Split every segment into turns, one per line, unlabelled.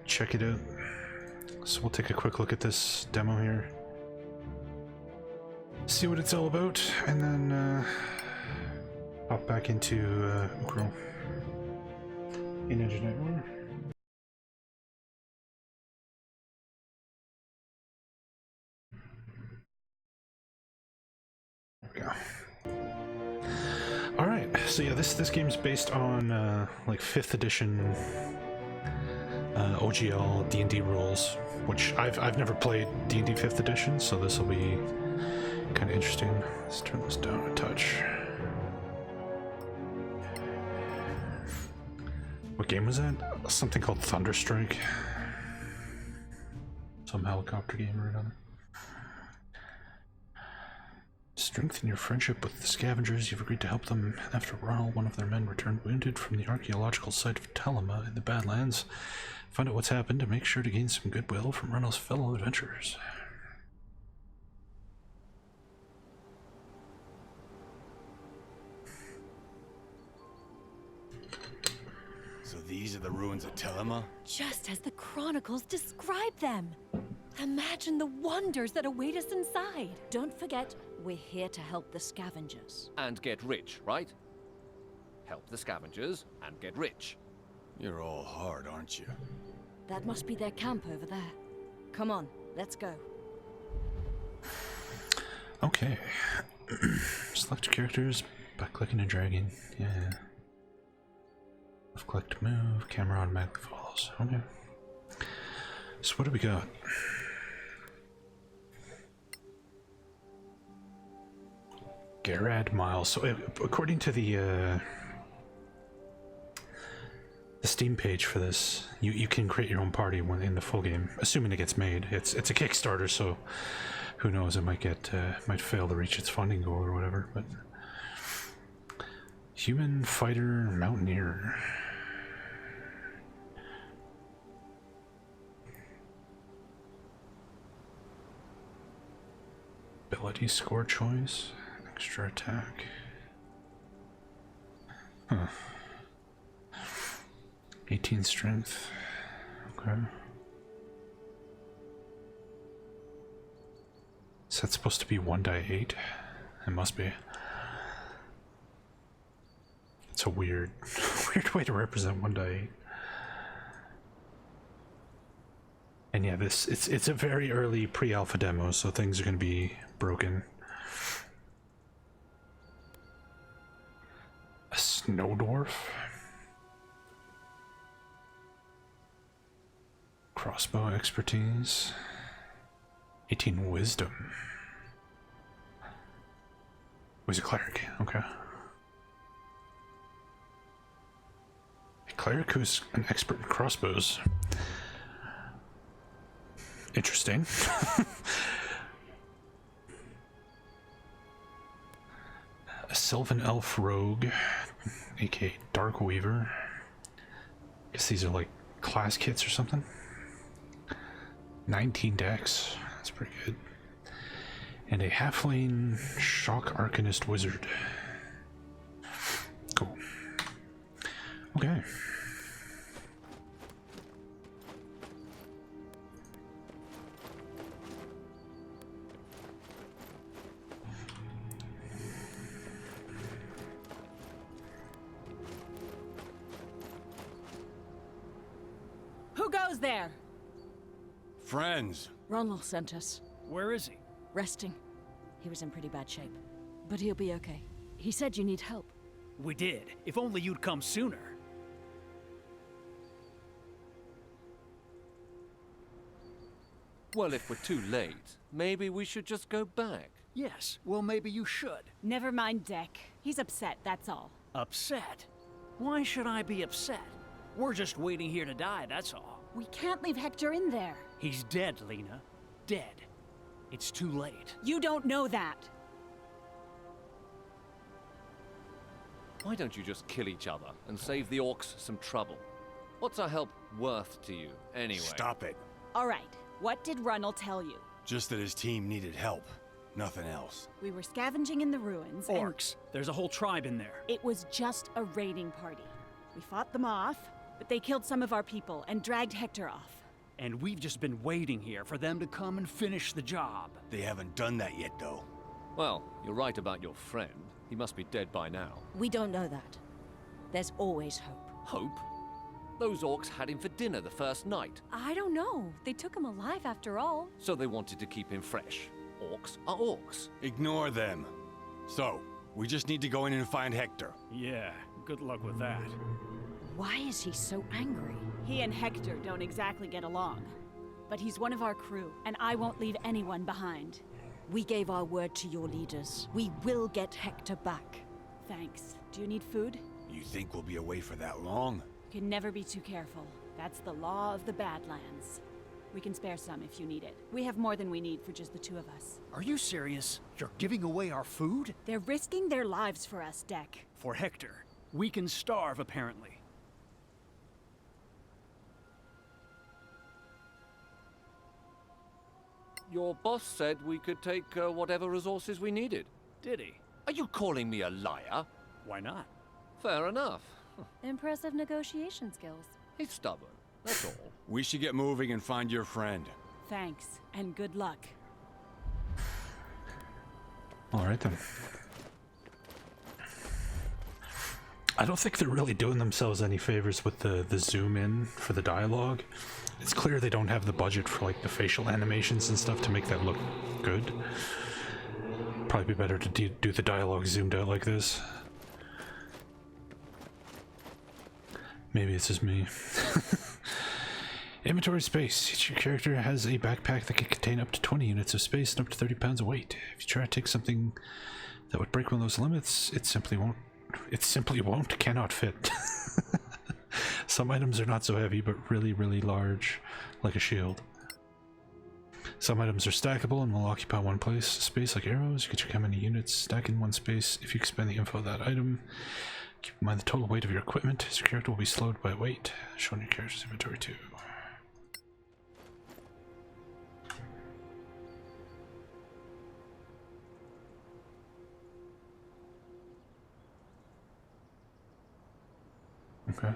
check it out. So we'll take a quick look at this demo here. See what it's all about, and then hop back into Ucro in Engine Nightmare. There we go. Alright, so yeah, this game's based on like 5th edition OGL D&D rules, which I've never played D&D 5th edition, so this will be kind of interesting. Let's turn this down a touch. What game was that? Something called Thunderstrike. Some helicopter game or another. Strengthen your friendship with the scavengers. You've agreed to help them after Ronald, one of their men, returned wounded from the archaeological site of Telema in the Badlands. Find out what's happened and make sure to gain some goodwill from Ronald's fellow adventurers.
So these are the ruins of Telema?
Just as the chronicles describe them. Imagine the wonders that await us inside. Don't forget, we're here to help the scavengers.
And get rich, right? Help the scavengers and get rich.
You're all hard, aren't you?
That must be their camp over there. Come on, let's go.
Okay. Select characters by clicking and dragging. Yeah. Left click to move, camera automatically follows. Okay. So what do we got? Garad Miles. So according to the Steam page for this, you can create your own party when in the full game, assuming it gets made. It's a Kickstarter, so who knows? It might get might fail to reach its funding goal or whatever. But human fighter mountaineer. Ability score choice. Extra attack. Huh. 18 strength. Okay. Is that supposed to be 1/8? It must be. It's a weird way to represent 1/8. And yeah, it's a very early pre-alpha demo, so things are going to be broken. A snow dwarf. Crossbow expertise. 18 wisdom. Was a cleric, okay. A cleric who's an expert in crossbows. Interesting. A Sylvan Elf Rogue, aka Dark Weaver. Guess these are like class kits or something. 19 dex, that's pretty good. And a Halfling Shock Arcanist Wizard. Cool. Okay.
Who goes there?
Friends.
Ronald sent us.
Where is he?
Resting. He was in pretty bad shape. But he'll be okay. He said you need help.
We did. If only you'd come sooner.
Well, if we're too late, maybe we should just go back.
Yes, well maybe you should.
Never mind Deck. He's upset, that's all.
Upset? Why should I be upset? We're just waiting here to die, that's all.
We can't leave Hector in there.
He's dead, Lena. Dead. It's too late.
You don't know that.
Why don't you just kill each other and save the orcs some trouble? What's our help worth to you, anyway?
Stop it.
All right, what did Ronald tell you?
Just that his team needed help. Nothing else.
We were scavenging in the ruins,
Orcs. There's a whole tribe in there.
and it was just a raiding party. We fought them off, but they killed some of our people and dragged Hector off.
And we've just been waiting here for them to come and finish the job.
They haven't done that yet, though.
Well, you're right about your friend. He must be dead by now.
We don't know that. There's always hope.
Hope? Those orcs had him for dinner the first night,
I don't know. They took him alive after all.
so they wanted to keep him fresh. Orcs are orcs.
Ignore them. So, we just need to go in and find Hector.
Yeah, good luck with that.
Why is he so angry?
He and Hector don't exactly get along. But he's one of our crew, and I won't leave anyone behind.
We gave our word to your leaders. We will get Hector back.
Thanks. Do you need food?
You think we'll be away for that long?
You can never be too careful. That's the law of the Badlands. We can spare some if you need it. We have more than we need for just the two of us.
Are you serious? You're giving away our food?
They're risking their lives for us, Deck.
For Hector. We can starve, apparently.
Your boss said we could take whatever resources we needed.
Did he?
Are you calling me a liar?
Why not?
Fair enough.
Impressive negotiation skills.
He's stubborn, that's all.
We should get moving and find your friend.
Thanks, and good luck.
Alright then. I don't think they're really doing themselves any favors with the zoom in for the dialogue. It's clear they don't have the budget for like the facial animations and stuff to make that look good. Probably be better to do the dialogue zoomed out like this. Maybe it's just me. Inventory space. Each character has a backpack that can contain up to 20 units of space and up to 30 pounds of weight. If you try to take something that would break one of those limits, it simply cannot fit. Some items are not so heavy, but really, really large, like a shield. Some items are stackable and will occupy one space, like arrows. You can check how many units stack in one space if you expend the info of that item. Keep in mind the total weight of your equipment, as your character will be slowed by weight, shown in your character's inventory too. Okay.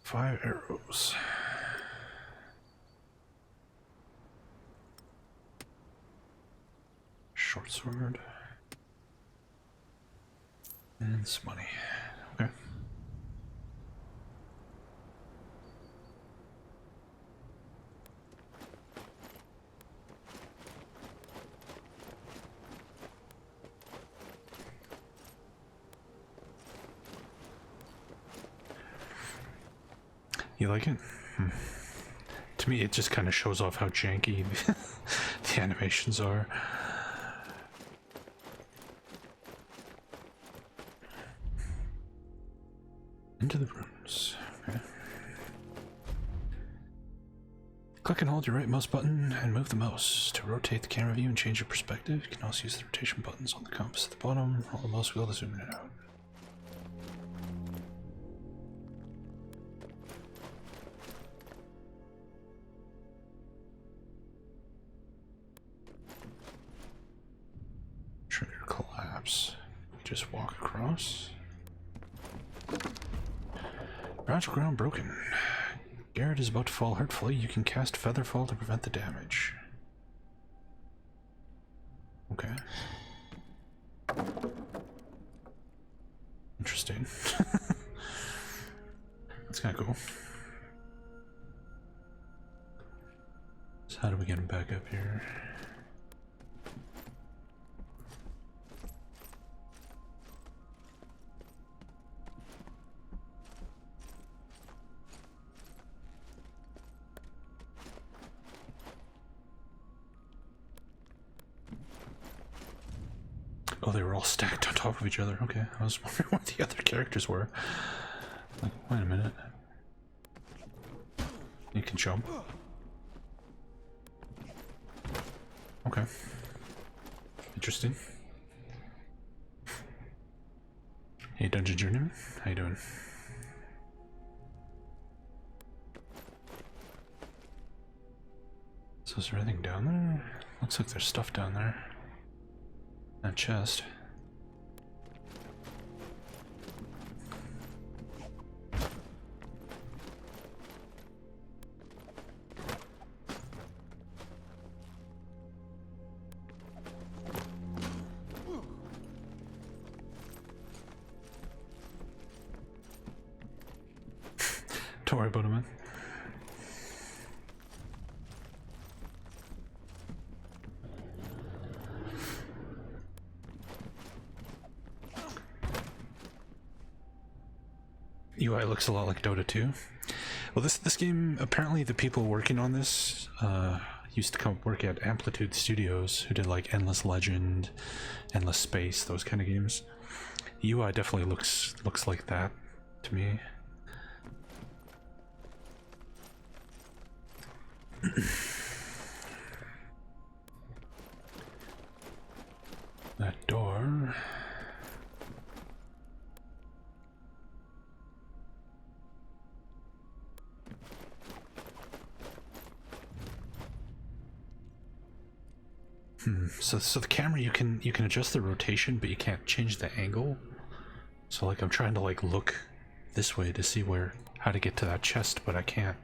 Five arrows. Short sword. And some money. Okay. You like it? To me, it just kind of shows off how janky the animations are. Into the rooms. Okay. Click and hold your right mouse button and move the mouse to rotate the camera view and change your perspective. You can also use the rotation buttons on the compass at the bottom. Hold the mouse wheel to zoom in and out. Trigger collapse. Just walk across. Fragile ground broken. Garrett is about to fall hurtfully. You can cast Featherfall to prevent the damage. Okay. Interesting. That's kind of cool. So how do we get him back up here? Oh, they were all stacked on top of each other. Okay, I was wondering what the other characters were. Like, wait a minute. You can jump. Okay. Interesting. Hey, Dungeon Journeyman. How you doing? So is there anything down there? Looks like there's stuff down there. That chest. Don't worry about it, man. UI looks a lot like Dota 2. Well, this game, apparently the people working on this used to come work at Amplitude Studios, who did like Endless Legend, Endless Space, those kind of games. UI definitely looks like that to me. That door. So the camera, you can adjust the rotation, but you can't change the angle. So like I'm trying to like look this way to see how to get to that chest, but I can't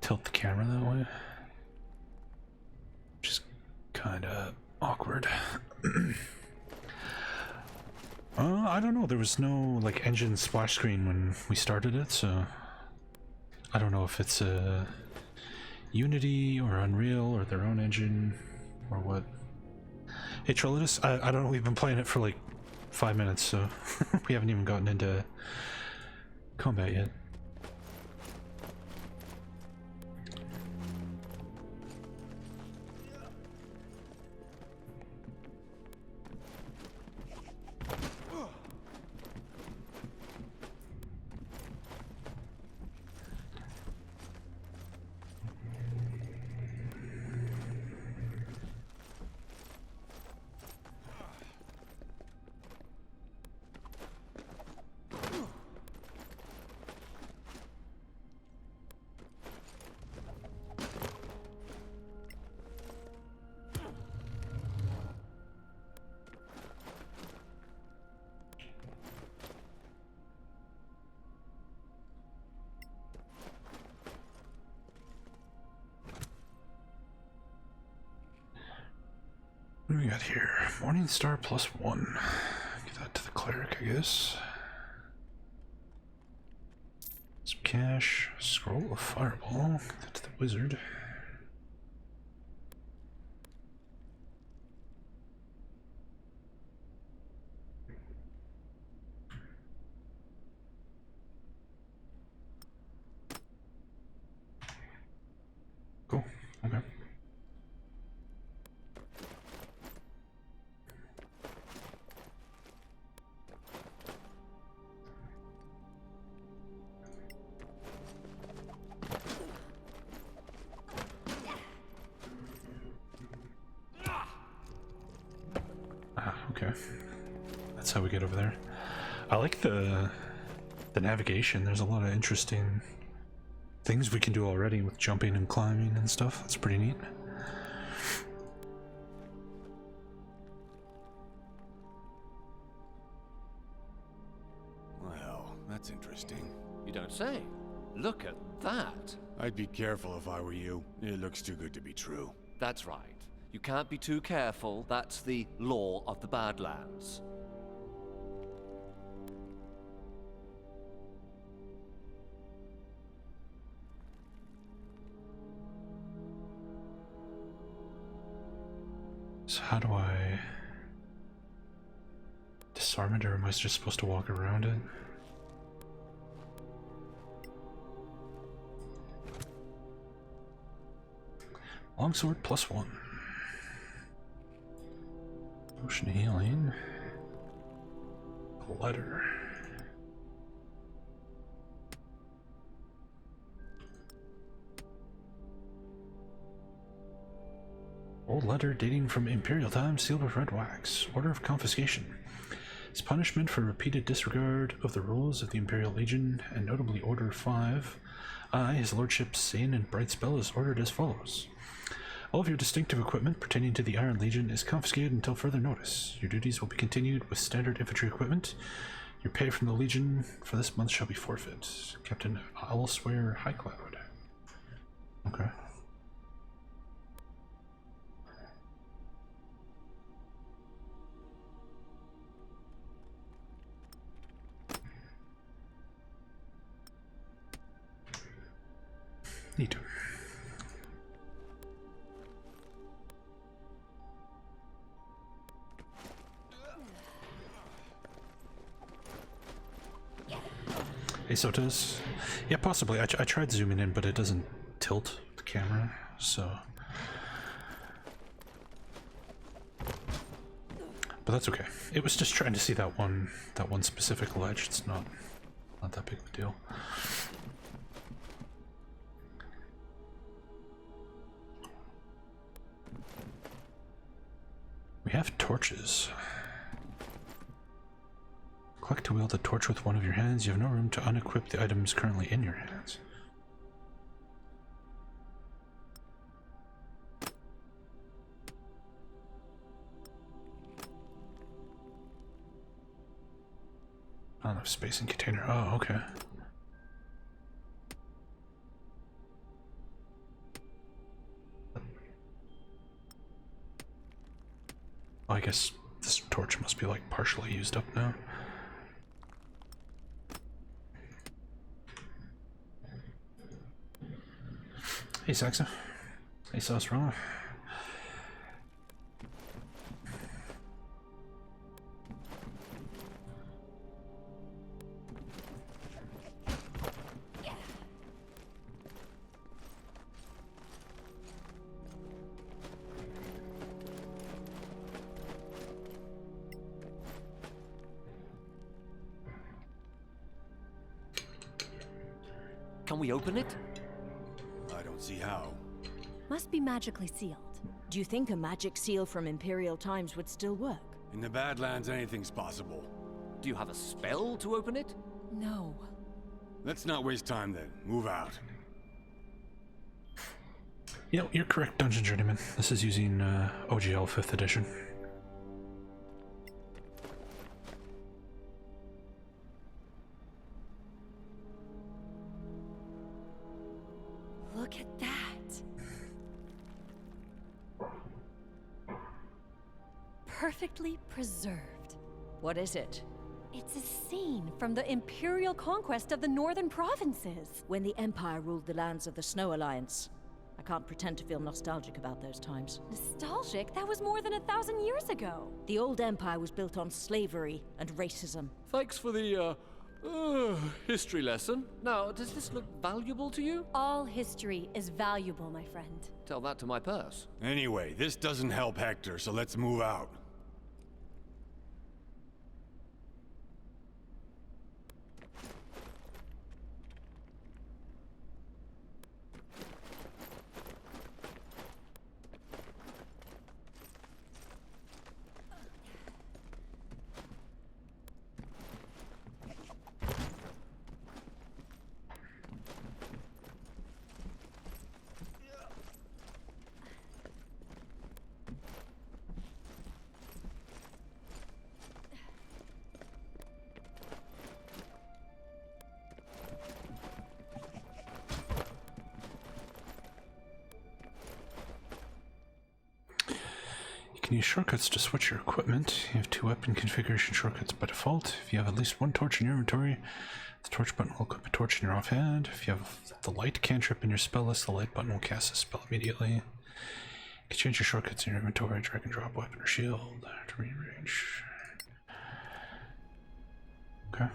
tilt the camera that way. Which is kind of awkward. I don't know. There was no like engine splash screen when we started it, so I don't know if it's a Unity or Unreal or their own engine or what. Hey Trollitus, I don't know. We've been playing it for like 5 minutes, so we haven't even gotten into combat yet. What do we got here? Morningstar +1. Give that to the cleric, I guess. Some cash. Scroll of fireball. Give that to the wizard. Cool. Okay. Okay, that's how we get over there. I like the navigation. There's a lot of interesting things we can do already with jumping and climbing and stuff. That's pretty neat.
Well, that's interesting.
You don't say. Look at that.
I'd be careful if I were you. It looks too good to be true.
That's right. You can't be too careful. That's the law of the Badlands.
So how do I disarm it, or am I just supposed to walk around it? Longsword +1. Potion healing. A letter. Old letter dating from Imperial times, sealed with red wax. Order of confiscation. As punishment for repeated disregard of the rules of the Imperial Legion, and notably Order 5, I, His Lordship Sane and Brightspell, is ordered as follows. All of your distinctive equipment pertaining to the Iron Legion is confiscated until further notice. Your duties will be continued with standard infantry equipment. Your pay from the Legion for this month shall be forfeit. Captain Elsewhere Highcloud. Okay. Neat. ASO does. Yeah, possibly. I tried zooming in, but it doesn't tilt the camera, so. But that's okay. It was just trying to see that one specific ledge. It's not that big of a deal. We have torches. Collect to wield a torch with one of your hands. You have no room to unequip the items currently in your hands. Not enough space in container. Oh, okay. Oh, I guess this torch must be like partially used up now. Hey, Saxa. Hey, Sauce Rama.
Can we open it?
I don't see how.
Must be magically sealed.
Do you think a magic seal from Imperial times would still work?
In the Badlands, anything's possible.
Do you have a spell to open it?
No.
Let's not waste time then. Move out.
Yep, you're correct, Dungeon Journeyman. This is using OGL 5th edition.
Look at that. Perfectly preserved.
What is it?
It's a scene from the Imperial conquest of the northern provinces.
When the Empire ruled the lands of the Snow Alliance. I can't pretend to feel nostalgic about those times.
Nostalgic? That was more than 1,000 years ago.
The old empire was built on slavery and racism.
Thanks for the, history lesson. Now, does this look valuable to you?
All history is valuable, my friend.
Tell that to my purse.
Anyway, this doesn't help Hector, so let's move out.
You can use shortcuts to switch your equipment. You have 2 weapon configuration shortcuts by default. If you have at least 1 torch in your inventory, the torch button will equip a torch in your offhand. If you have the light cantrip in your spell list, the light button will cast a spell immediately. You can change your shortcuts in your inventory, drag and drop weapon or shield to rearrange. Okay.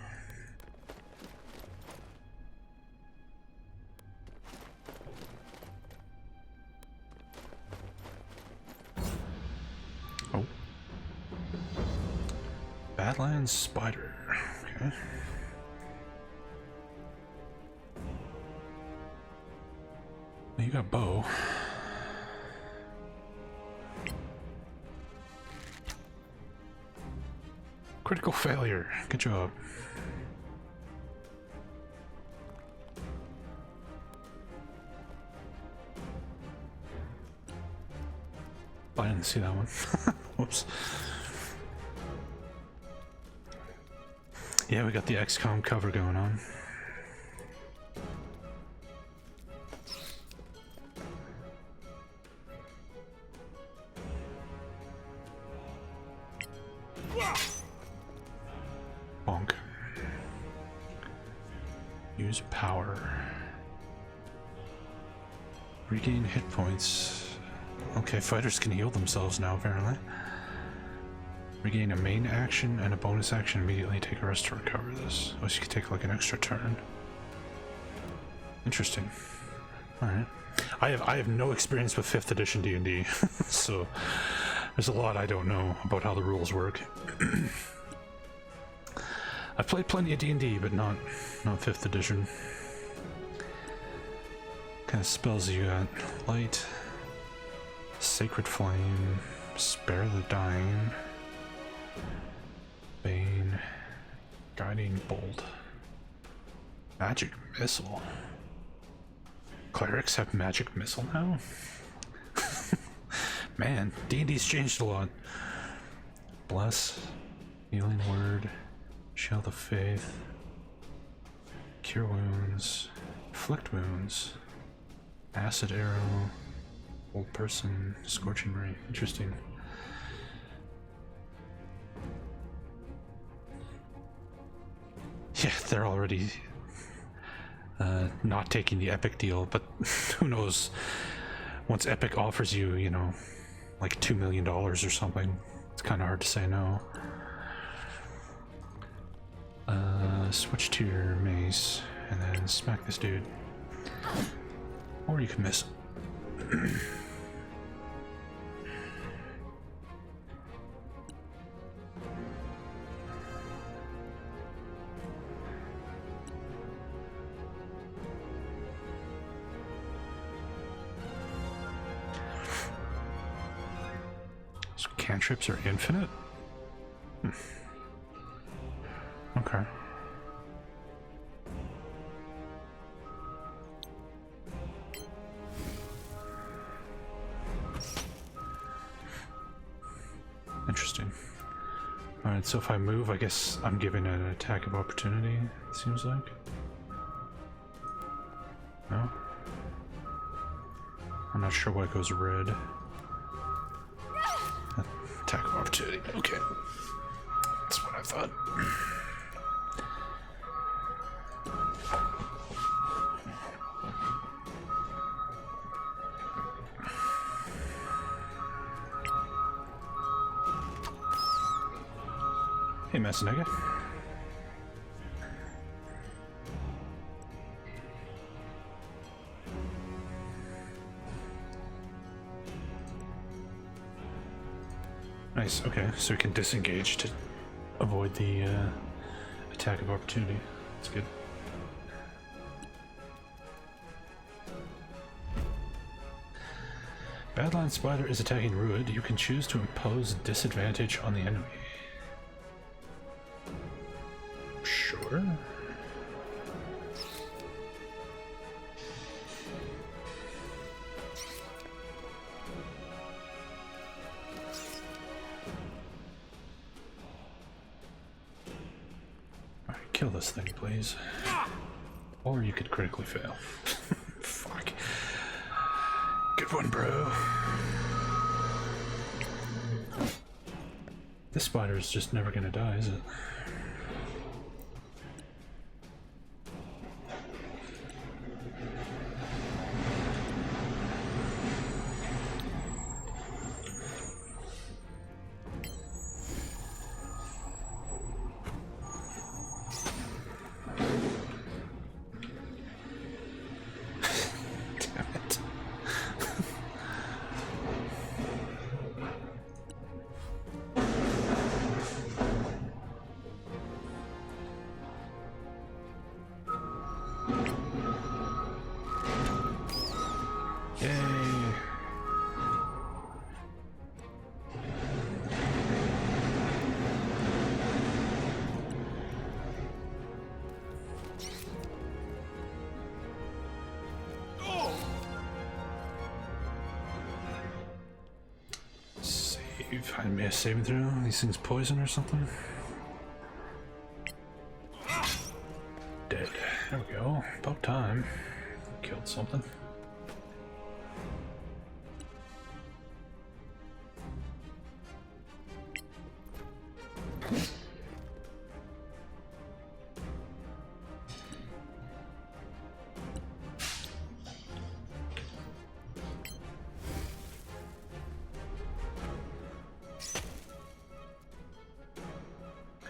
Oh. Badlands Spider. Okay. You got a bow. Critical failure. Good job. I didn't see that one. Whoops. Yeah, we got the XCOM cover going on. Bonk. Use power. Regain hit points. Okay, fighters can heal themselves now, apparently. Regain a main action and a bonus action immediately. Take a rest to recover this. Oh, so you can take like an extra turn. Interesting. Alright. I have no experience with 5th edition D&D, so there's a lot I don't know about how the rules work. I've played plenty of D&D, but not 5th edition. Kind of spells you got? Light, Sacred Flame, Spare the Dying, Bane, Guiding Bolt, Magic Missile. Clerics have Magic Missile now? Man, D&D's changed a lot. Bless, Healing Word, Shield of Faith, Cure Wounds, Inflict Wounds, Acid Arrow, Old Person, Scorching Ray. Interesting. Yeah, they're already not taking the Epic deal, but who knows, once Epic offers you, you know, like $2 million or something, it's kind of hard to say no. Switch to your mace and then smack this dude. Or you can miss. So cantrips are infinite? Okay. Interesting. Alright, so if I move, I guess I'm given an attack of opportunity, it seems like. No? I'm not sure why it goes red. Attack of opportunity. Okay. That's what I thought. Hey, Massanega. Nice, okay, so we can disengage to avoid the attack of opportunity. That's good. Badland Spider is attacking Ruid. You can choose to impose disadvantage on the enemy. Sure. Alright, kill this thing, please. Or you could critically fail. Fuck. Good one, bro. This spider is just never gonna die, is it? You find me a saving throw? These things poison or something? Dead. There we go. About time. Killed something.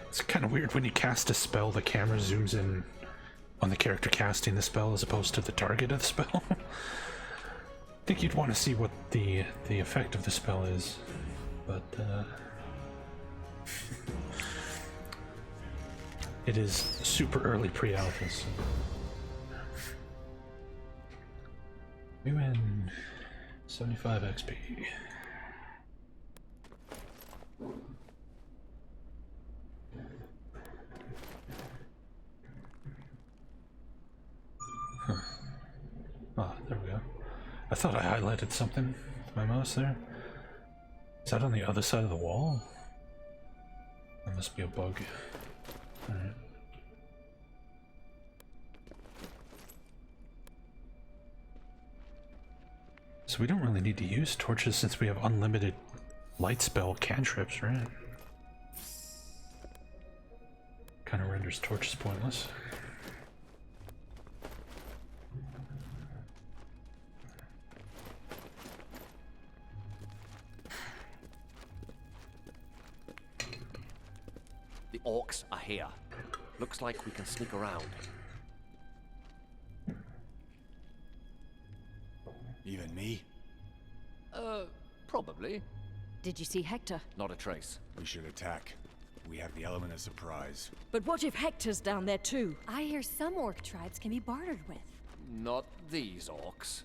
It's kind of weird when you cast a spell, the camera zooms in on the character casting the spell as opposed to the target of the spell. I think you'd want to see what the effect of the spell is, but it is super early pre-alpha. So. We win 75 XP. Ah, there we go. I thought I highlighted something with my mouse there. Is that on the other side of the wall? That must be a bug. Alright. So we don't really need to use torches since we have unlimited light spell cantrips, right? Kind of renders torches pointless.
The orcs are here. Looks like we can sneak around.
Even me?
Probably.
Did you see Hector?
Not a trace.
We should attack. We have the element of surprise.
But what if Hector's down there too?
I hear some orc tribes can be bartered with.
Not these orcs.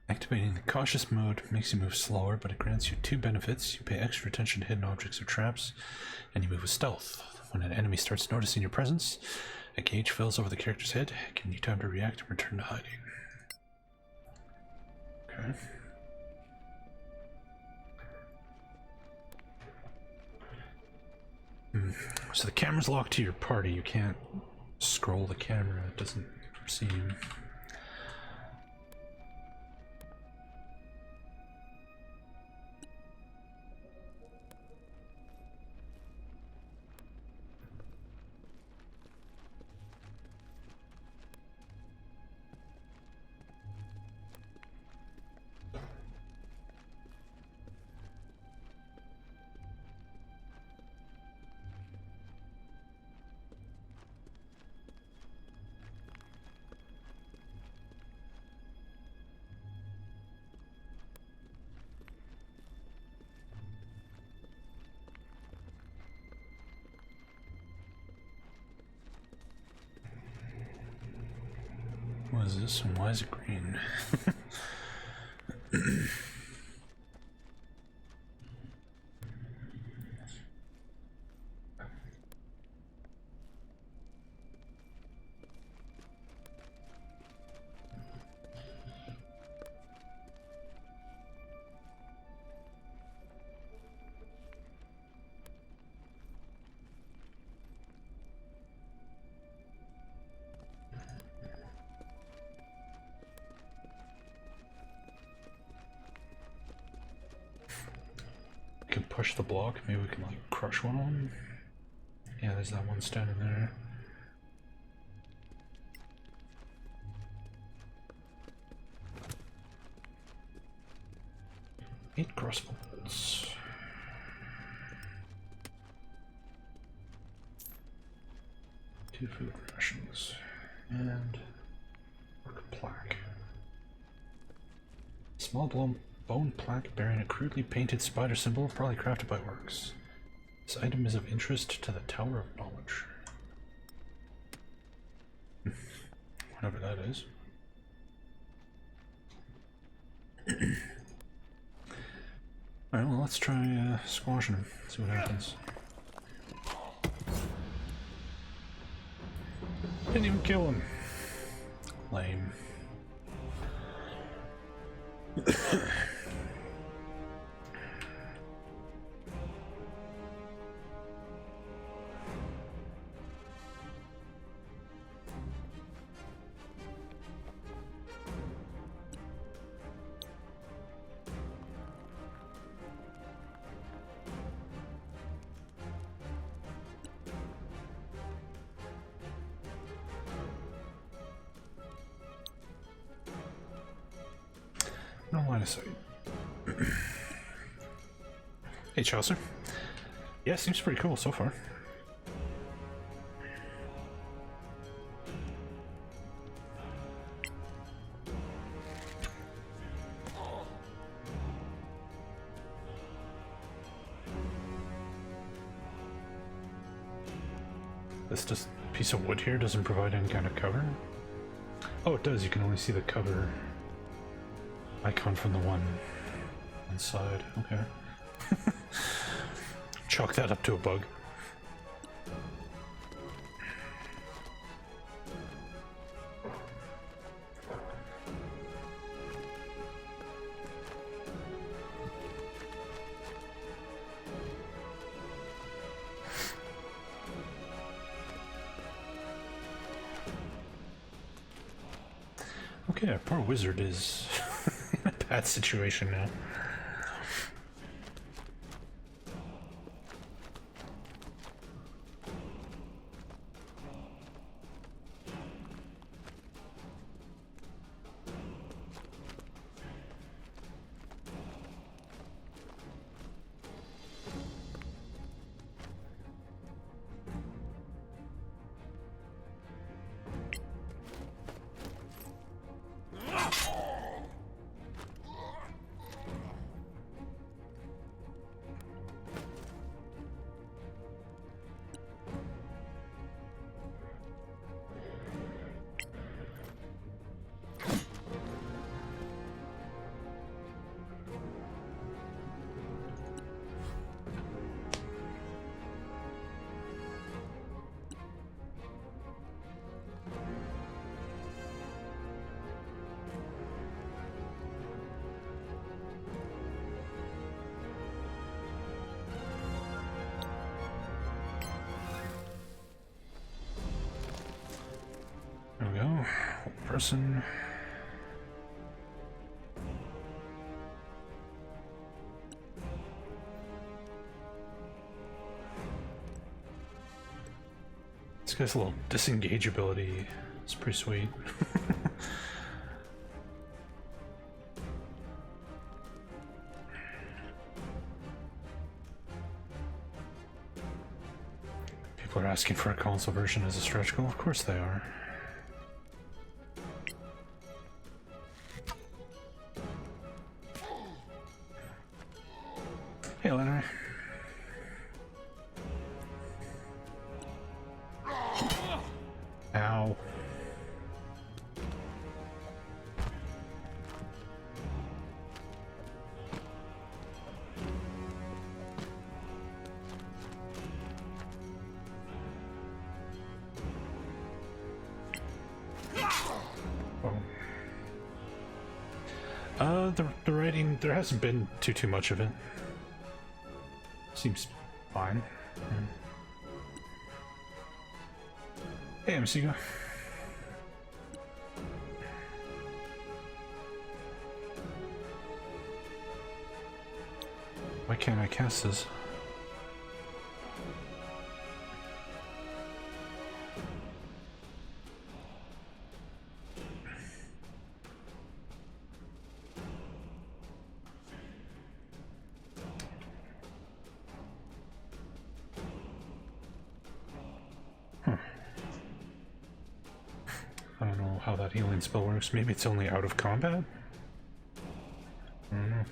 Activating the cautious mode makes you move slower, but it grants you 2 benefits. You pay extra attention to hidden objects or traps, and you move with stealth. When an enemy starts noticing your presence, a gauge fills over the character's head, giving you time to react and return to hiding. Okay. So the camera's locked to your party. You can't scroll the camera. It doesn't seem... What is this and why is it green? We can push the block, maybe we can like crush one of them. Yeah, there's that one standing there. Eight crossbow bolts. Two food rations. And work plaque. Small bone plaque bearing a crudely painted spider symbol, probably crafted by orcs. This item is of interest to the Tower of Knowledge. Whatever that is. Alright, well, let's try squashing him, see what happens. Didn't even kill him. Lame. line of sight. Hey, Chaucer. Yeah, seems pretty cool so far. This piece of wood here doesn't provide any kind of cover? Oh, it does. You can only see the cover icon from the one side. Okay. Chalk that up to a bug. Okay, our poor wizard is in a bad situation now. There we go. Person. This guy's a little disengage ability. It's pretty sweet. People are asking for a console version as a stretch goal. Of course they are. Hey, Leonard. Ow. The writing, there hasn't been too much of it. Seems fine. Hey, Amasigo. Why can't I cast this? I don't know how that healing spell works. Maybe it's only out of combat? I don't know.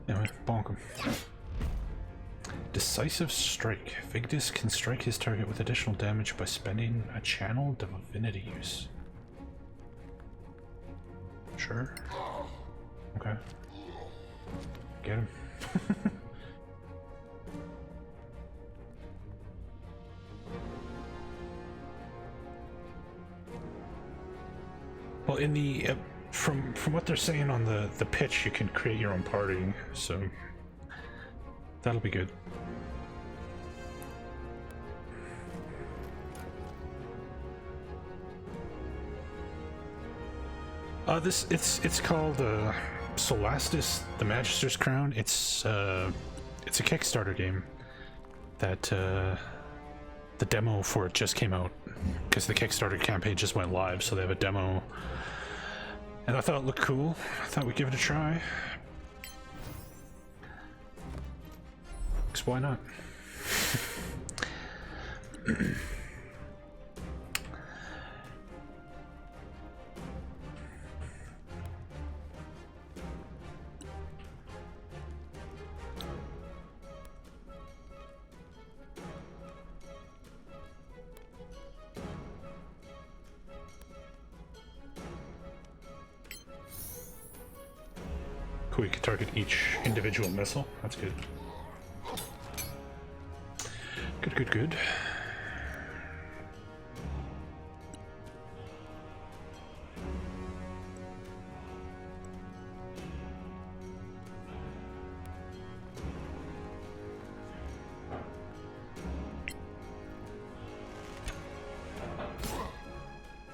Anyway, bonk him. Decisive Strike. Vigdis can strike his target with additional damage by spending a channel divinity use. Sure. Okay. Get him. Well, in the from what they're saying on the pitch, you can create your own party, so that'll be good. It's called Solasta, the Magister's Crown. It's a Kickstarter game that the demo for it just came out because the Kickstarter campaign just went live, so they have a demo. And I thought it looked cool. I thought we'd give it a try. 'Cause why not? Cool, we can target each individual missile. That's good. Good.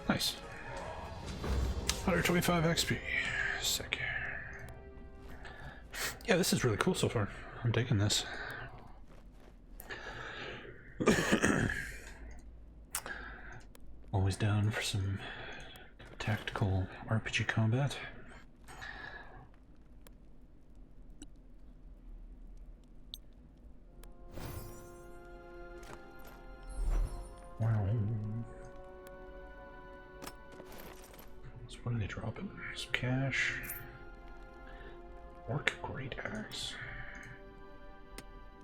Nice. 125 XP. Sick. Yeah, this is really cool so far. I'm digging this. Always down for some tactical RPG combat. Wow. So what are they dropping? Some cash. Orc Great Axe.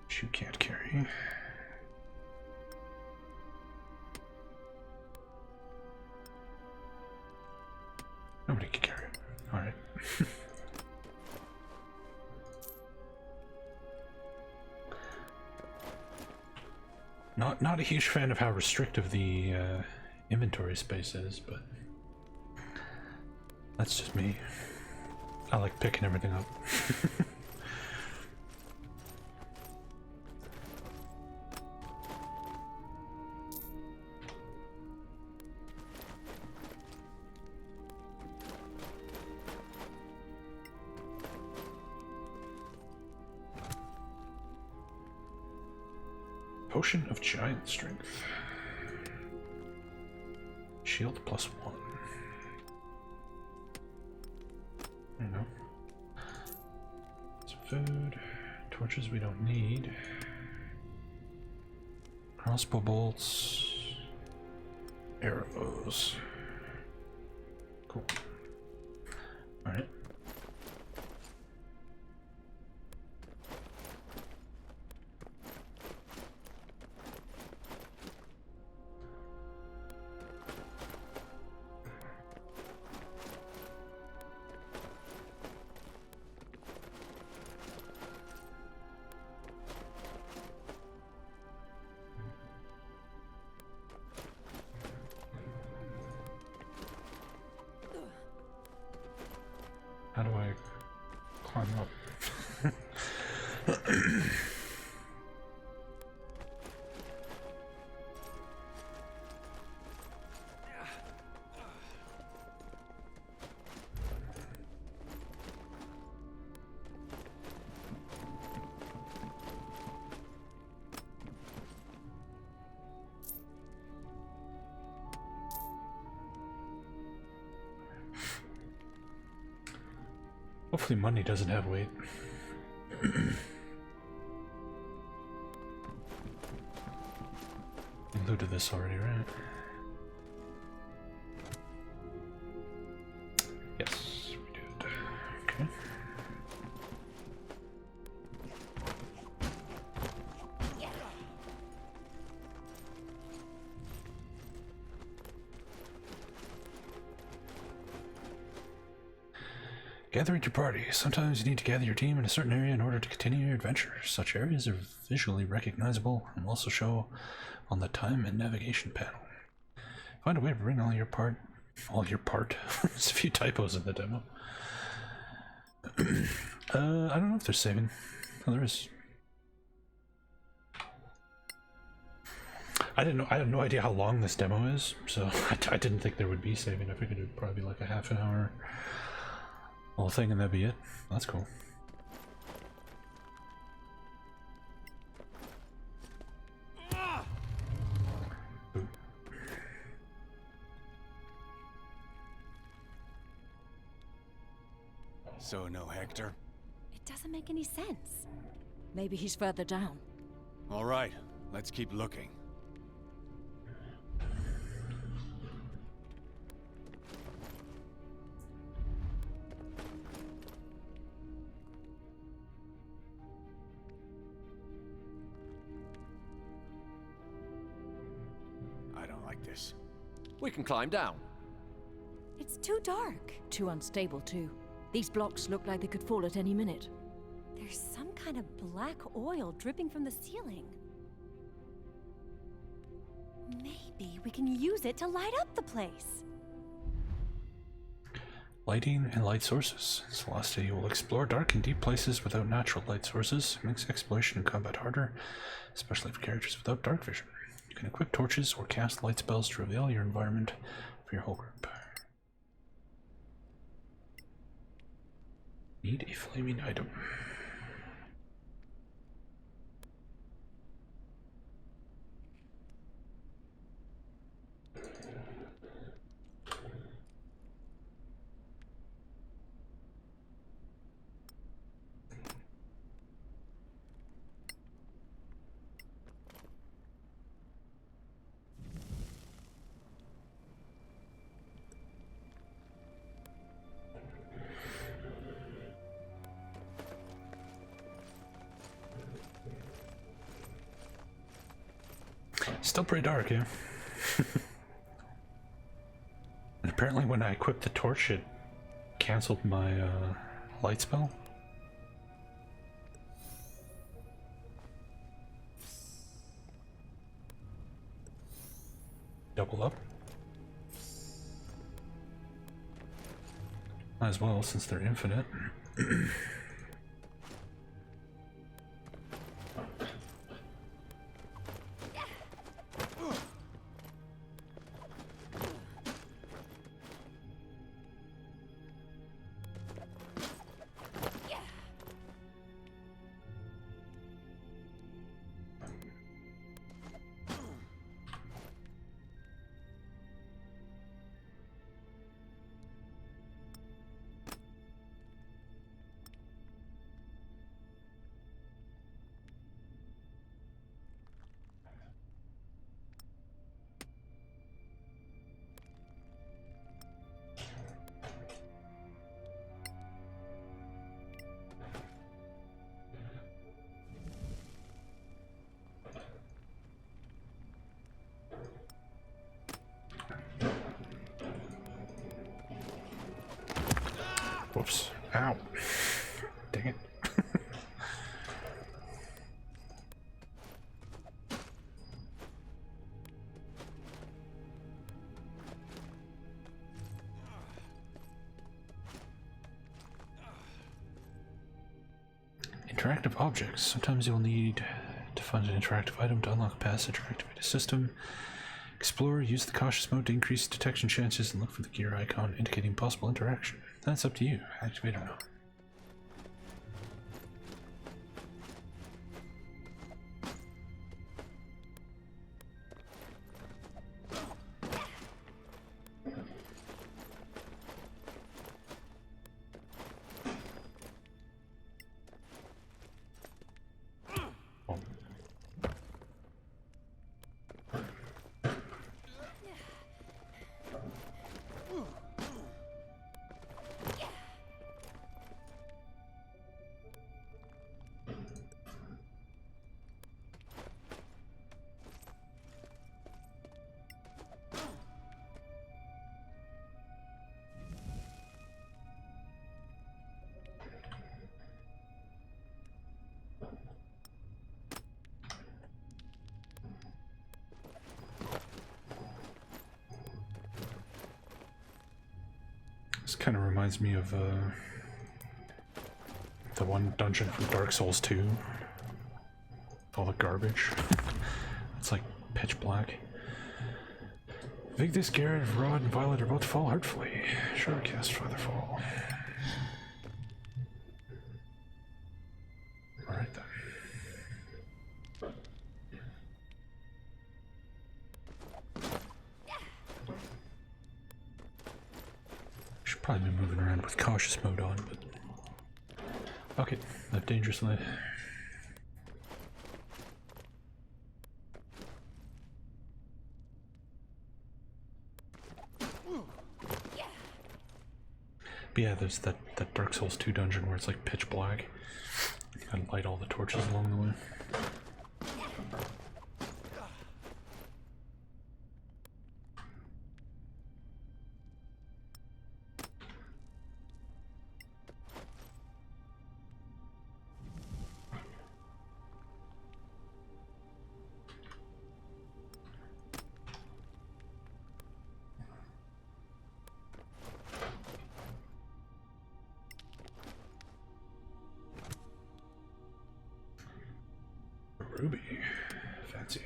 Which you can't carry. Nobody can carry it. Alright. Not a huge fan of how restrictive the inventory space is, but that's just me. I like picking everything up. Potion of Giant Strength. Shield +1. There you go. Some food. Torches we don't need. Crossbow bolts. Arrows. Cool. Alright. How do I climb up? Hopefully money doesn't have weight. You looted this already, right? Yes, we did. Okay. Gathering your party. Sometimes you need to gather your team in a certain area in order to continue your adventure. Such areas are visually recognizable and will also show on the time and navigation panel. Find a way to bring all your part. There's a few typos in the demo. I don't know if there's saving. Oh, there is. I didn't know. I have no idea how long this demo is, so I didn't think there would be saving. I figured it'd probably be like a half an hour whole thing and that'd be it. That's cool. Ooh.
So no Hector?
It doesn't make any sense.
Maybe he's further down.
All right, let's keep looking. I don't like this.
We can climb down.
It's too dark.
Too unstable, too. These blocks look like they could fall at any minute.
There's some kind of black oil dripping from the ceiling. Maybe we can use it to light up the place.
Lighting and light sources. Solasta, you will explore dark and deep places without natural light sources. It makes exploration and combat harder, especially for characters without dark vision. You can equip torches or cast light spells to reveal your environment for your whole group. Need a flaming item. Still pretty dark, yeah. And apparently when I equipped the torch, it canceled my light spell. Double up. Might as well, since they're infinite. Whoops. Ow. Dang it. Interactive objects. Sometimes you'll need to find an interactive item to unlock a passage or activate a system. Explore, use the cautious mode to increase detection chances, and look for the gear icon indicating possible interaction. That's up to you. Activate or not. This kind of reminds me of the one dungeon from Dark Souls 2. All the garbage. It's like pitch black. Vigdis, Garrett, Rod, and Violet are about to fall hurtfully. Sure, cast Featherfall. Alright then. Should probably be moving around with cautious mode on, but Okay, live dangerously. But yeah, there's that Dark Souls 2 dungeon where it's like pitch black. You gotta light all the torches along the way. Ruby. Fancy.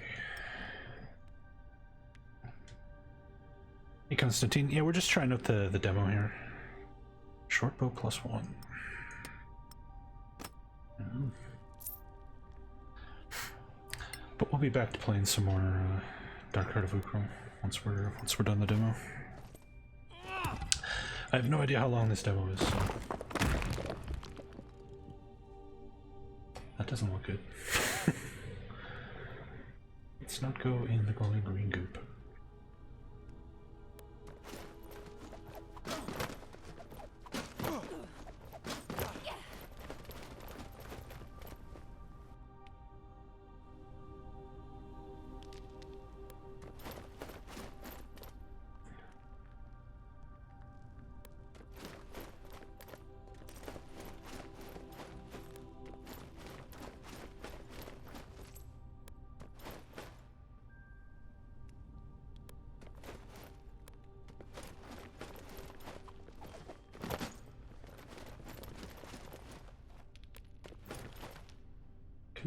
Hey, Constantine. Yeah, we're just trying out the demo here. Shortbow +1. But we'll be back to playing some more Dark Heart of Ukral once we're done the demo. I have no idea how long this demo is, so that doesn't look good. Let's not go in the glowing green goop.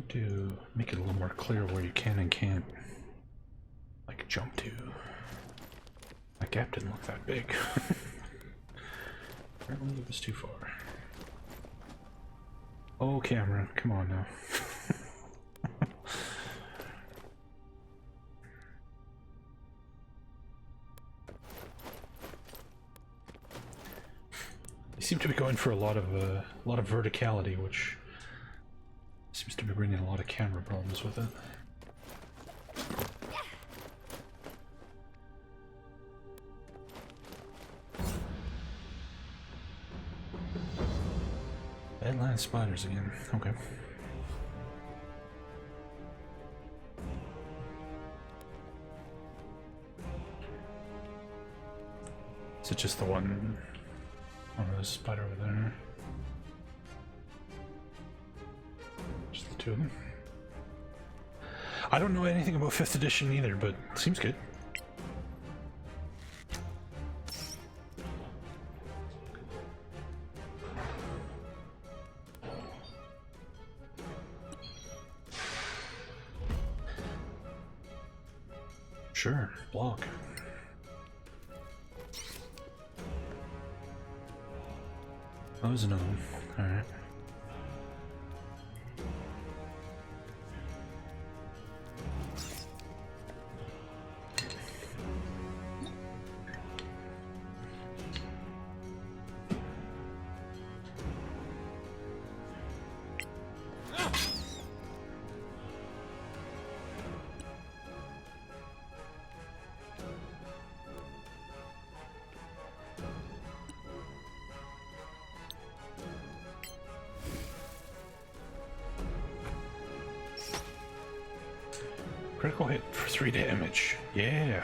To make it a little more clear where you can and can't, like, jump to. That gap didn't look that big. Apparently it was too far. Oh, camera, come on now. They seem to be going for a lot of verticality, which seems to be bringing a lot of camera problems with it. Badlands spiders again. Okay. Is it just the one? Oh, there's a spider over there. Just the two of them. I don't know anything about 5th edition either, but it seems good. Sure, block. Oh, there's another one. Alright. Critical hit for 3 damage. Yeah.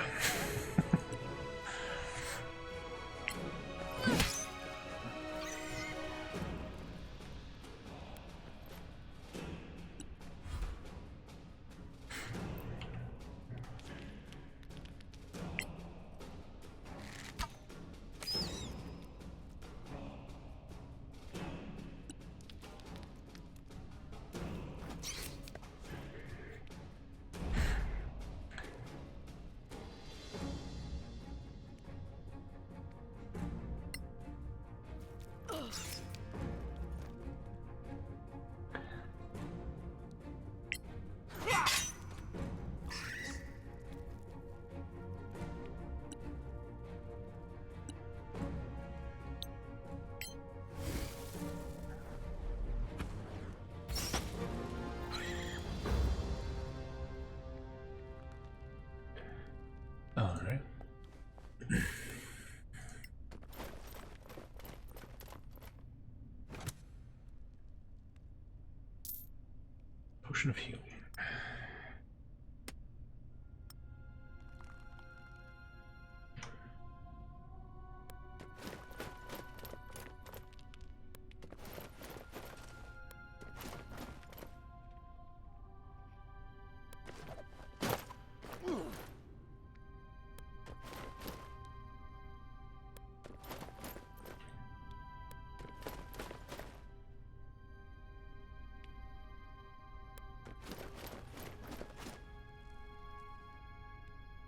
Potion of healing.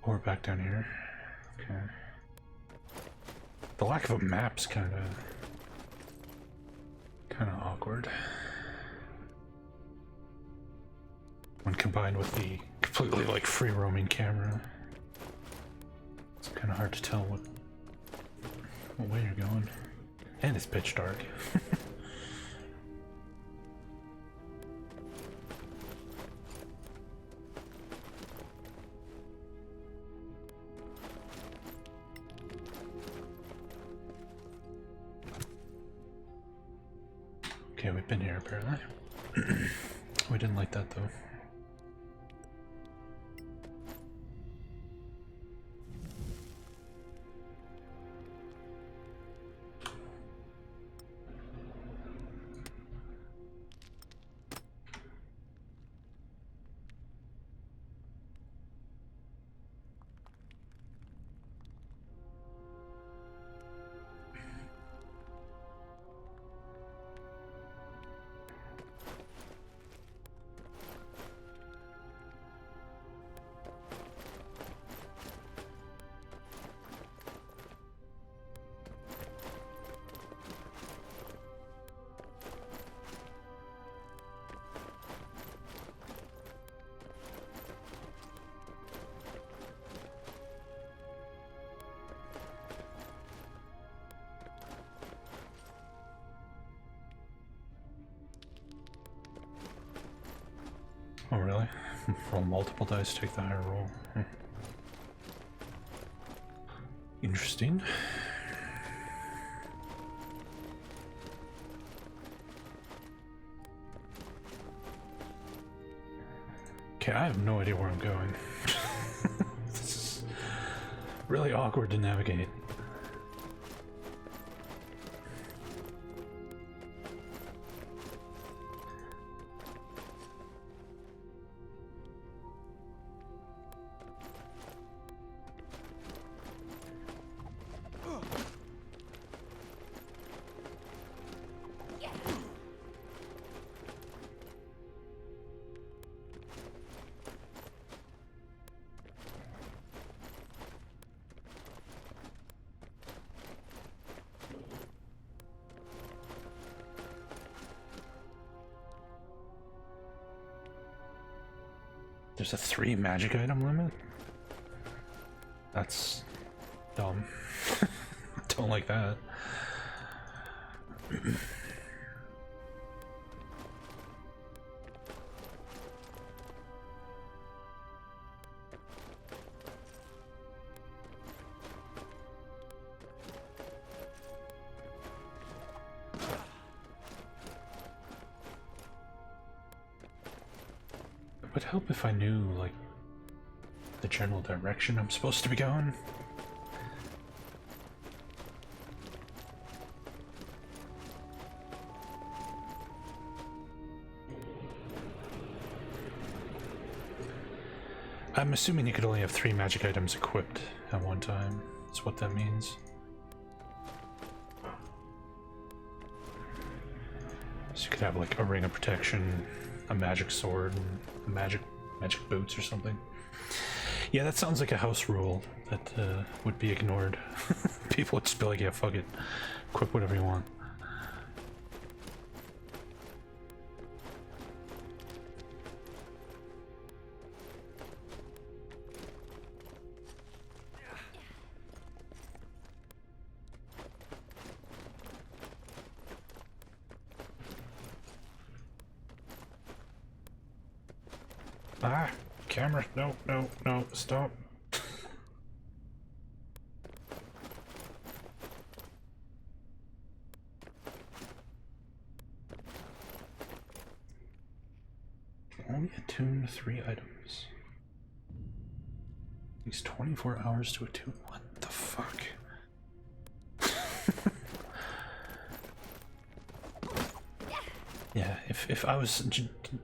Or back down here. Okay. The lack of a map's kind of awkward when combined with the completely like free roaming camera. It's kind of hard to tell what way you're going, and it's pitch dark. Okay, we've been here apparently. We didn't like that though. Oh really? Roll multiple dice, take the higher roll. Interesting. Okay, I have no idea where I'm going. This is really awkward to navigate. There's a 3 magic item limit? That's dumb. Don't like that. It would help if I knew, like, the general direction I'm supposed to be going. I'm assuming you could only have 3 magic items equipped at one time. That's what that means. So you could have like a ring of protection, a magic sword, and a magic boots or something. Yeah, that sounds like a house rule that would be ignored. People would just be like, yeah, fuck it. Equip whatever you want. Ah, camera, no, no, no, stop. attune 3 items. Takes 24 hours to attune. What the fuck? Yeah, if I was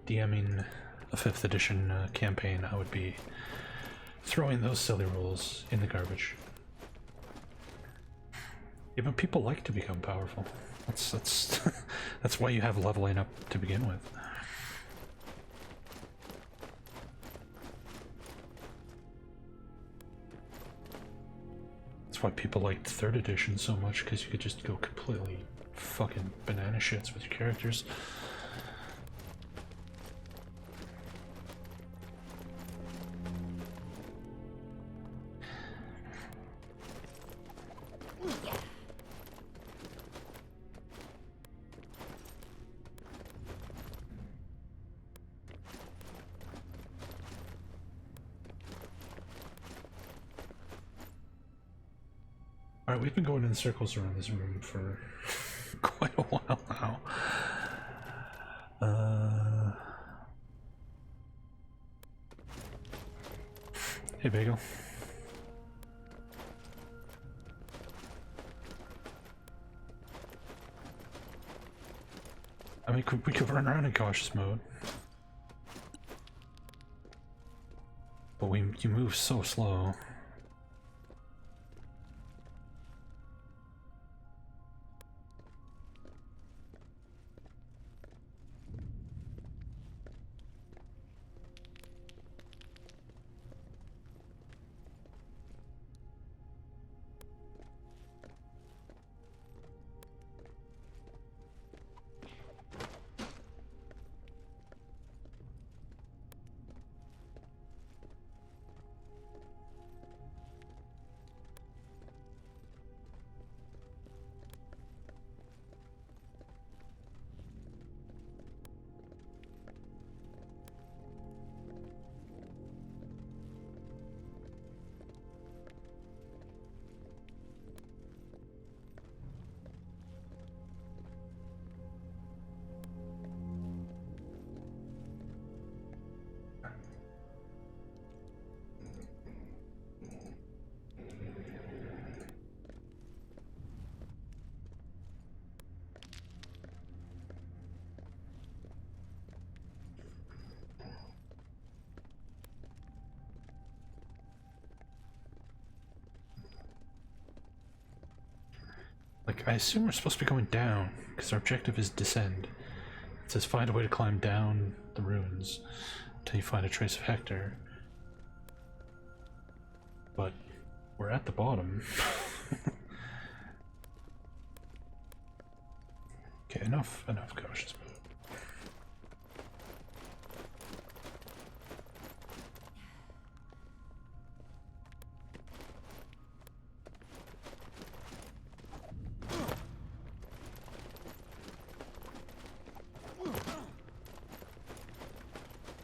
DMing a 5th edition campaign, I would be throwing those silly rules in the garbage. Yeah, but people like to become powerful. That's that's why you have leveling up to begin with. That's why people liked 3rd edition so much, because you could just go completely fucking banana shits with your characters. Alright, we've been going in circles around this room for quite a while now. Hey, Bagel. I mean, we could run around in cautious mode. But you move so slow. Like, I assume we're supposed to be going down, because our objective is descend. It says find a way to climb down the ruins until you find a trace of Hector. But we're at the bottom. Okay, enough cautious move.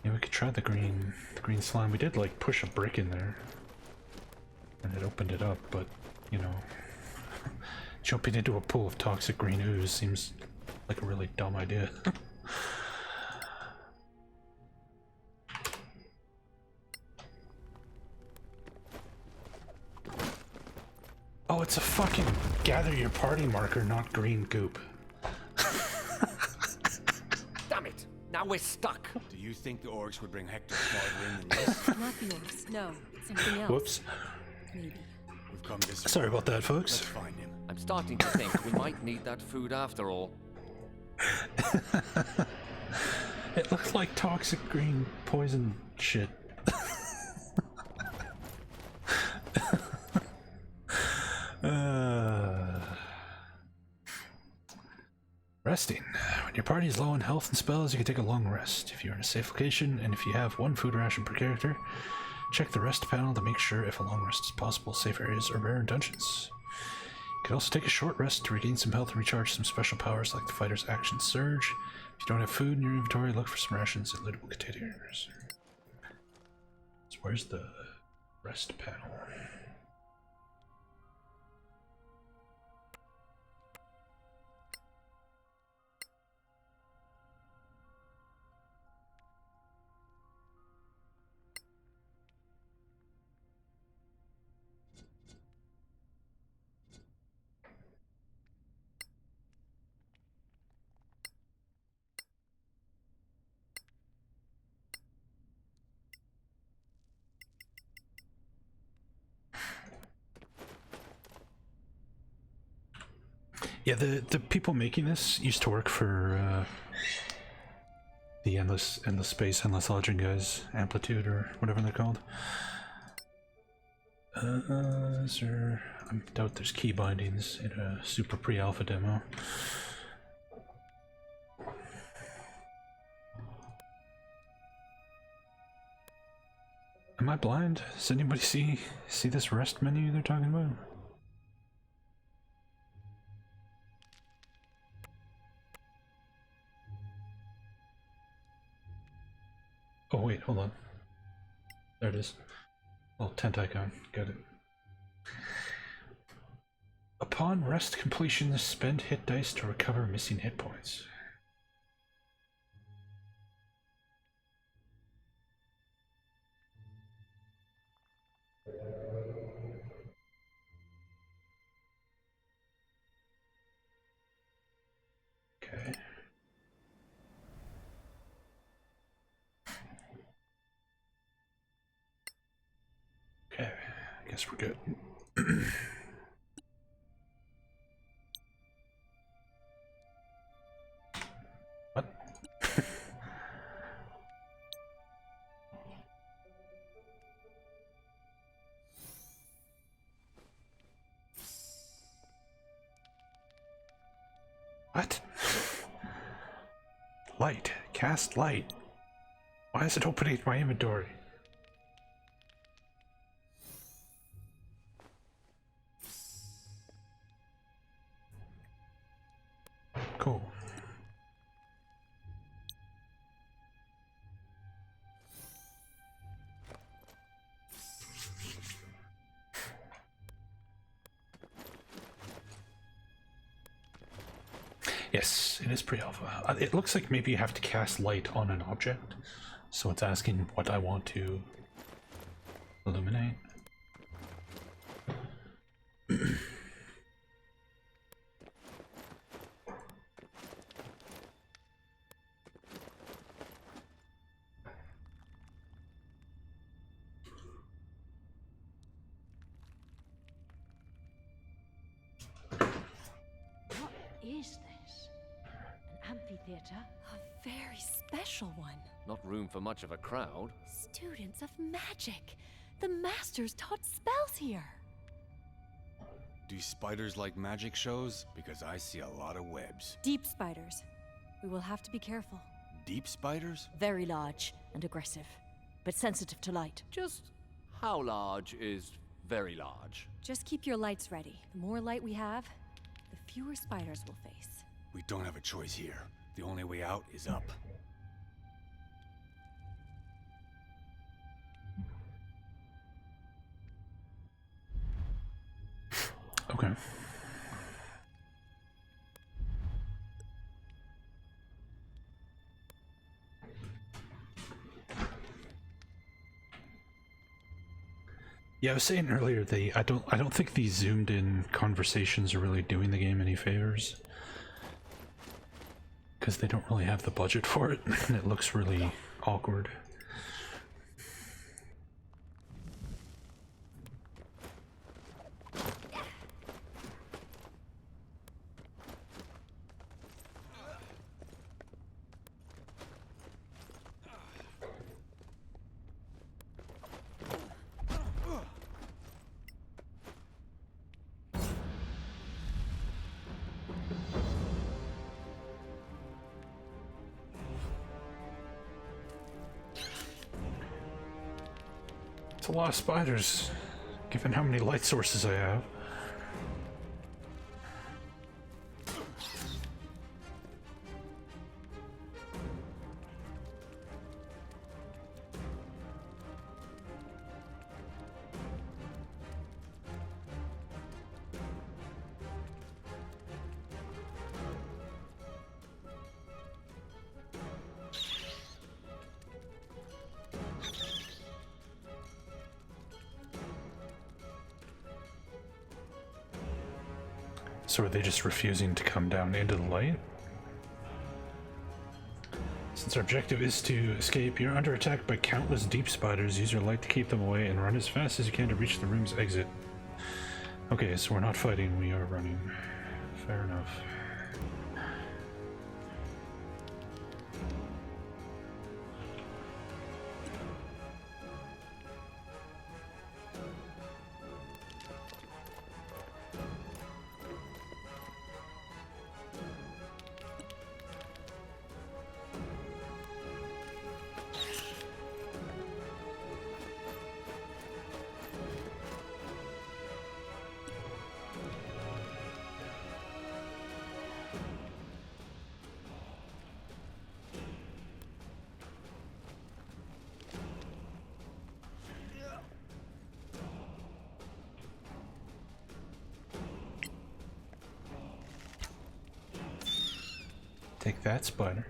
Yeah, we could try the green slime. We did like push a brick in there and it opened it up, but you know, jumping into a pool of toxic green ooze seems like a really dumb idea. Oh, it's a fucking gather your party marker, not green goop.
Damn it! Now we're stuck.
Do you think the orcs would bring Hector farther in than this?
Not the orcs, no. Something else.
Whoops.
Maybe.
We've come this far.
Sorry about that,
Let's
folks.
find him.
I'm starting to think we might need that food after all.
It looks like toxic green poison shit. Resting. When your party is low on health and spells, you can take a long rest. If you're in a safe location, and if you have one food ration per character, check the rest panel to make sure if a long rest is possible. Safe areas are rare in dungeons. You can also take a short rest to regain some health and recharge some special powers like the fighter's action surge. If you don't have food in your inventory, look for some rations at lootable containers. So where's the rest panel? Yeah, the people making this used to work for the Endless Space, Endless Legend guys, Amplitude or whatever they're called. Is there? I doubt there's key bindings in a super pre-alpha demo. Am I blind? Does anybody see this rest menu they're talking about? Oh wait, hold on. There it is. Oh, tent icon. Got it. Upon rest completion, spend hit dice to recover missing hit points. Okay. Okay, I guess we're good. What? What? Light. Cast light. Why is it opening my inventory? Cool. Yes, it is pre-alpha. It looks like maybe you have to cast light on an object, so it's asking what I want to illuminate.
Is this? An amphitheater? A very special one.
Not room for much of a crowd.
Students of magic. The Masters taught spells here.
Do spiders like magic shows? Because I see a lot of webs.
Deep spiders. We will have to be careful.
Deep spiders?
Very large and aggressive, but sensitive to light.
Just how large is very large?
Just keep your lights ready. The more light we have, the fewer spiders we'll face.
We don't have a choice here. The only way out is up.
Okay. Yeah, I was saying earlier, I don't think these zoomed in conversations are really doing the game any favors, because they don't really have the budget for it, and it looks really awkward. It's a lot of spiders, given how many light sources I have. So are they just refusing to come down into the light? Since our objective is to escape, you're under attack by countless deep spiders. Use your light to keep them away and run as fast as you can to reach the room's exit. Okay, so we're not fighting, we are running. Fair enough. Take that, spider.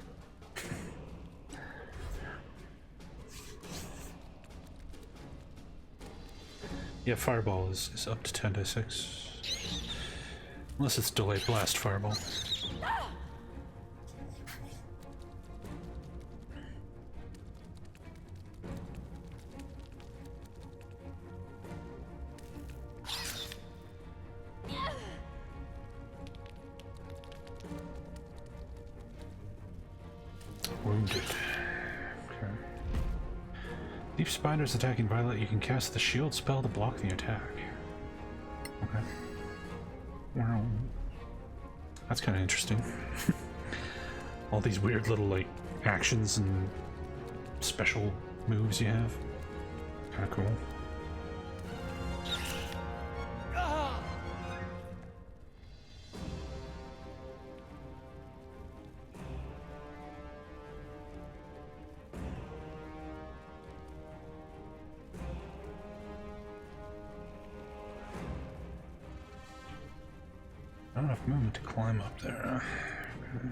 Yeah, fireball is up to 10/6. Unless it's delayed blast fireball. Wounded. Okay. If spiders attacking Violet, you can cast the shield spell to block the attack. Okay. Wow. That's kind of interesting. All these weird little, like, actions and special moves you have. Kind of cool. Not enough movement to climb up there. Okay.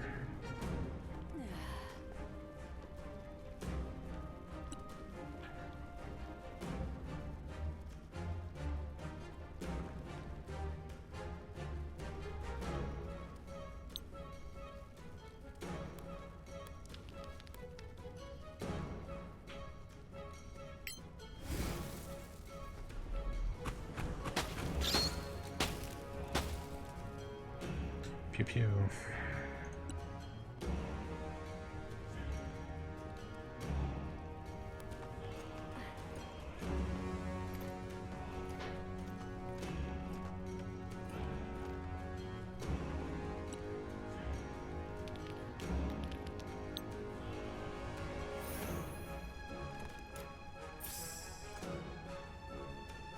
Pew pew.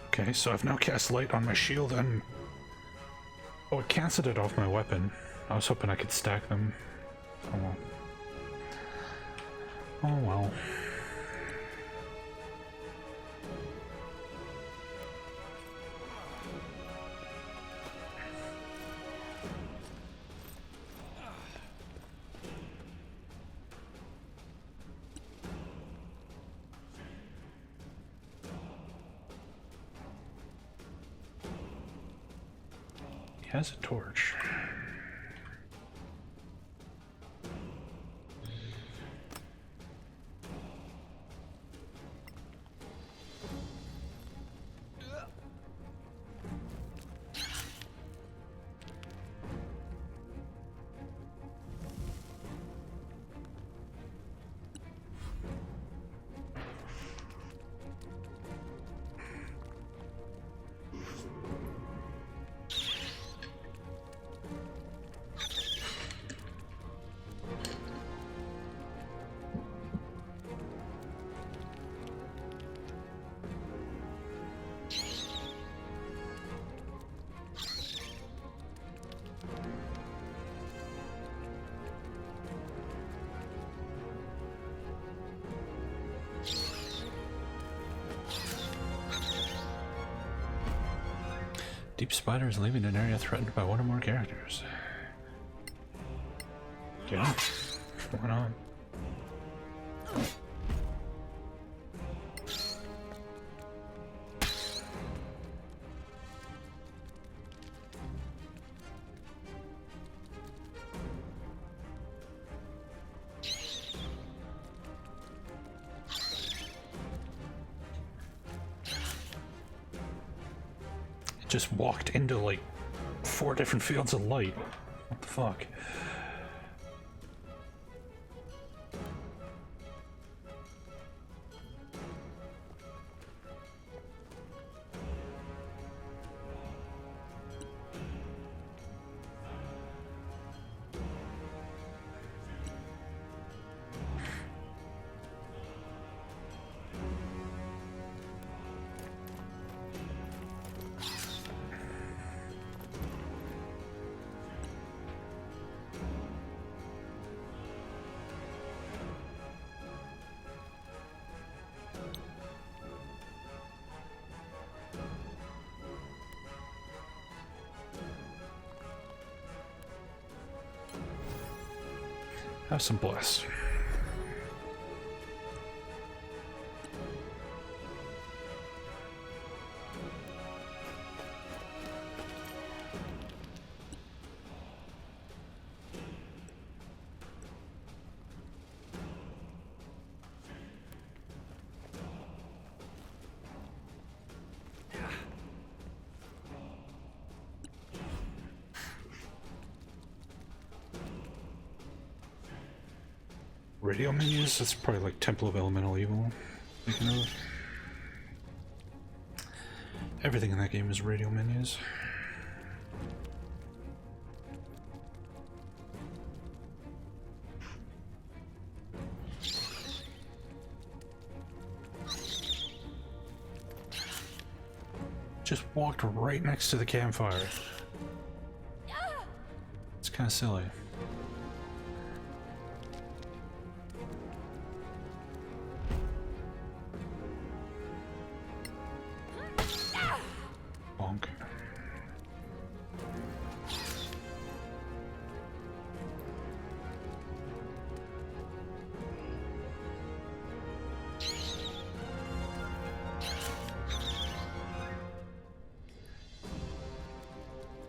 Okay, so I've now cast light on my shield and... Oh, it canceled it off my weapon. I was hoping I could stack them. Oh well. Oh well. He has a torch. Deep spider is leaving an area threatened by one or more characters. Okay, why not? Just walked into like 4 different fields of light. What the fuck? Have some bless. Radio menus? That's probably like Temple of Elemental Evil. Thinking of. Everything in that game is radio menus. Just walked right next to the campfire. It's kind of silly. Bonk.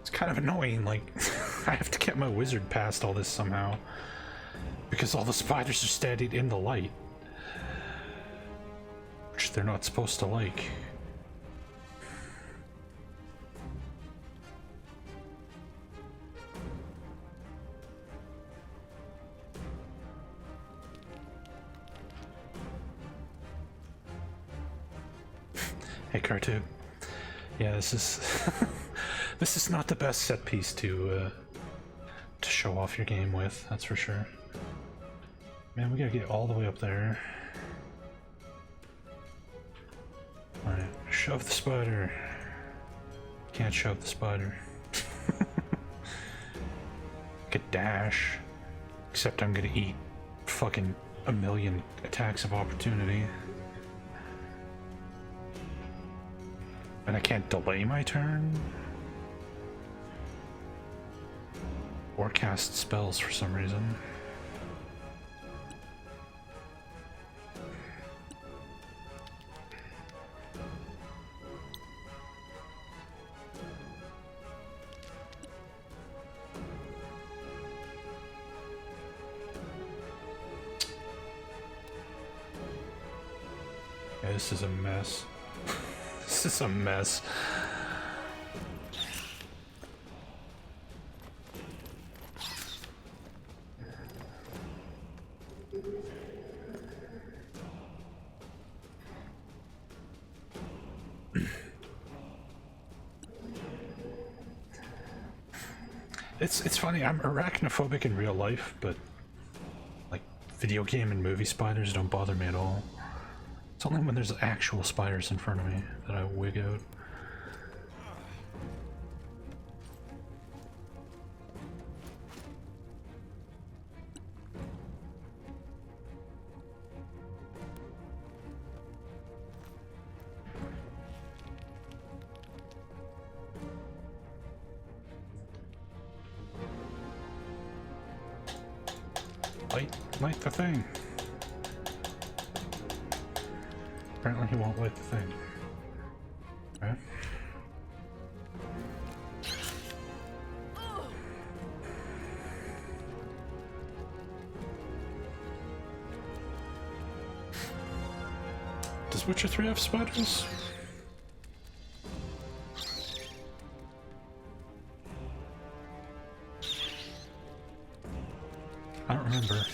It's kind of annoying, like, I have to get my wizard past all this somehow. Because all the spiders are standing in the light. Which they're not supposed to like. Hey, Cartoon. Yeah, this is this is not the best set piece to show off your game with. That's for sure. Man, we gotta get all the way up there. All right, shove the spider. Can't shove the spider. Could dash, except I'm gonna eat fucking a million attacks of opportunity. And I can't delay my turn? Or cast spells for some reason. Yeah, this is a mess. This is a mess. It's funny, I'm arachnophobic in real life, but like video game and movie spiders don't bother me at all. It's only when there's actual spiders in front of me that I wig out. Light the thing. Apparently he won't light the thing. Okay. Does Witcher 3 have spiders? remember.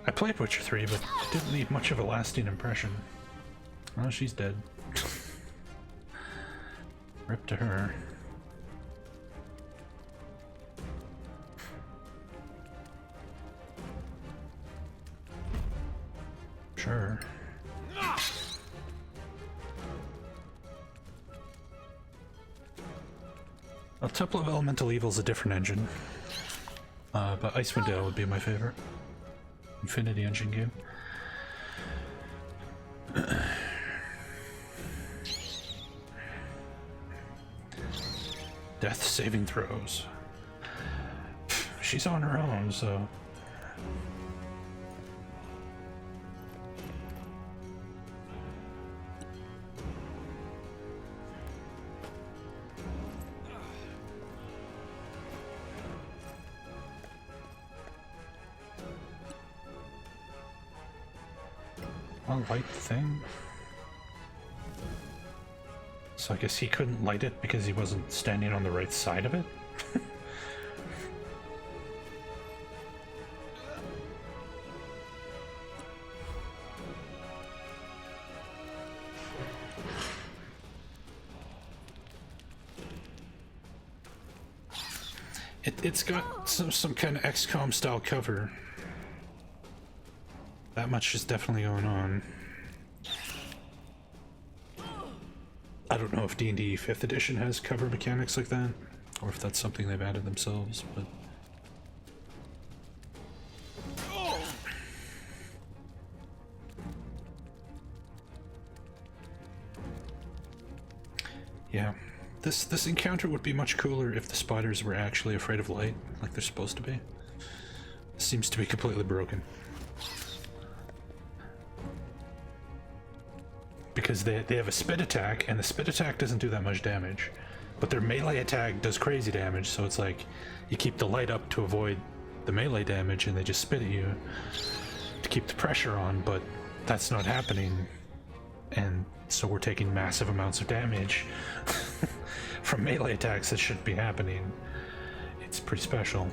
I played Witcher 3, but it didn't leave much of a lasting impression. Oh, she's dead. Rip to her. Sure. Well, Temple of Elemental Evil is a different engine. But Icewind Dale would be my favorite. Infinity Engine game. Death saving throws. She's on her own, so... I'll light the thing. So I guess he couldn't light it because he wasn't standing on the right side of it? It's got some kind of XCOM style cover. That much is definitely going on. I don't know if D&D 5th edition has cover mechanics like that, or if that's something they've added themselves, but... Yeah, this encounter would be much cooler if the spiders were actually afraid of light, like they're supposed to be. It seems to be completely broken. Because they have a spit attack, and the spit attack doesn't do that much damage. But their melee attack does crazy damage, so it's like you keep the light up to avoid the melee damage, and they just spit at you to keep the pressure on, but that's not happening. And so we're taking massive amounts of damage from melee attacks that shouldn't be happening. It's pretty special.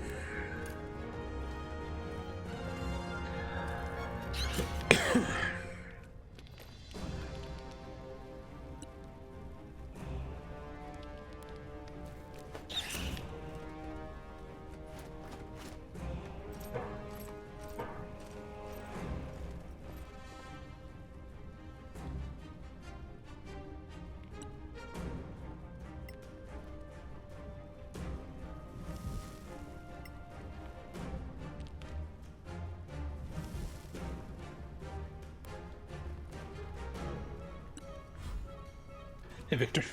Hey, Victor.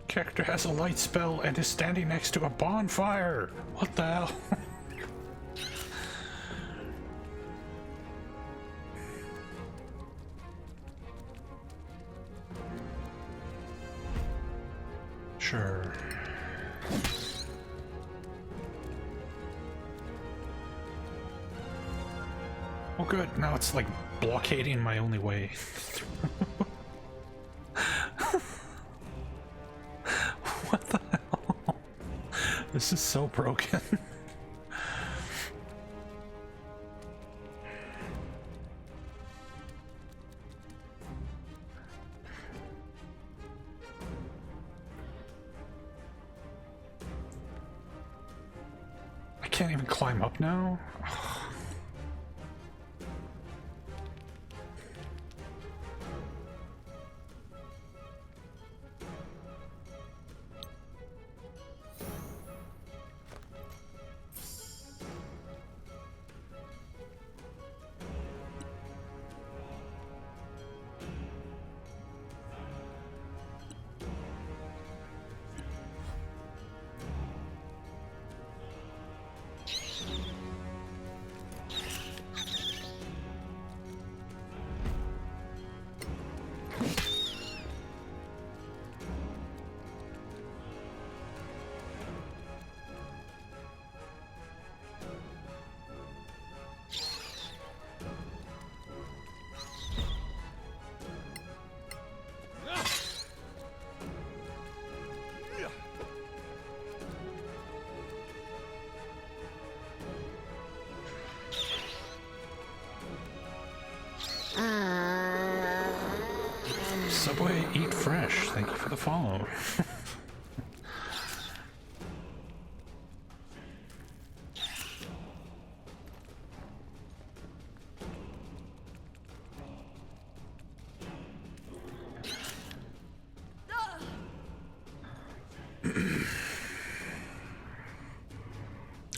Character has a light spell and is standing next to a bonfire. What the hell? Sure. Oh good, now it's like blockading my only way. What the hell? This is so broken. I can't even climb up now? Subway Eat Fresh, thank you for the follow.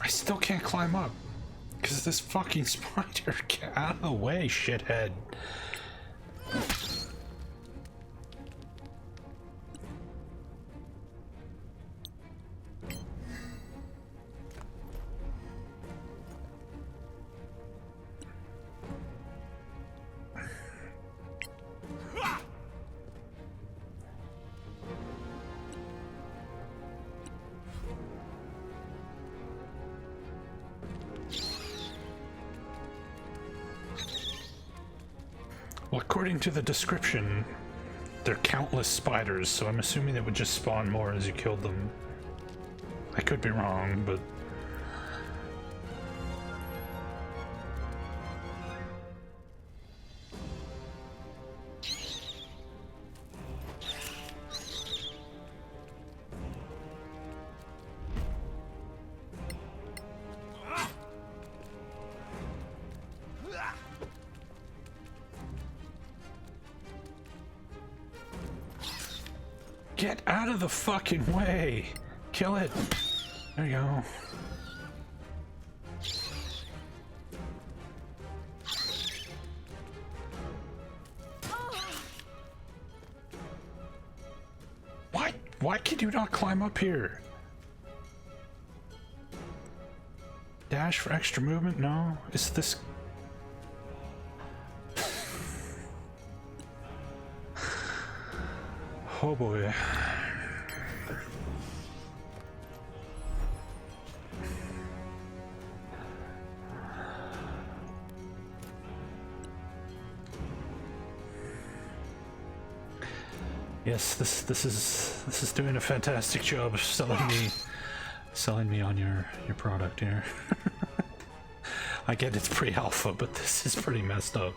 I still can't climb up because this fucking spider. Get out of the way, shithead. Well, according to the description, they're countless spiders, so I'm assuming it would just spawn more as you killed them. I could be wrong, but... Get out of the fucking way! Kill it! There you go. Why can you not climb up here? Dash for extra movement? No? Is this... Oh boy. Yes, this is doing a fantastic job of selling me on your product here. I get it's pre-alpha, but this is pretty messed up.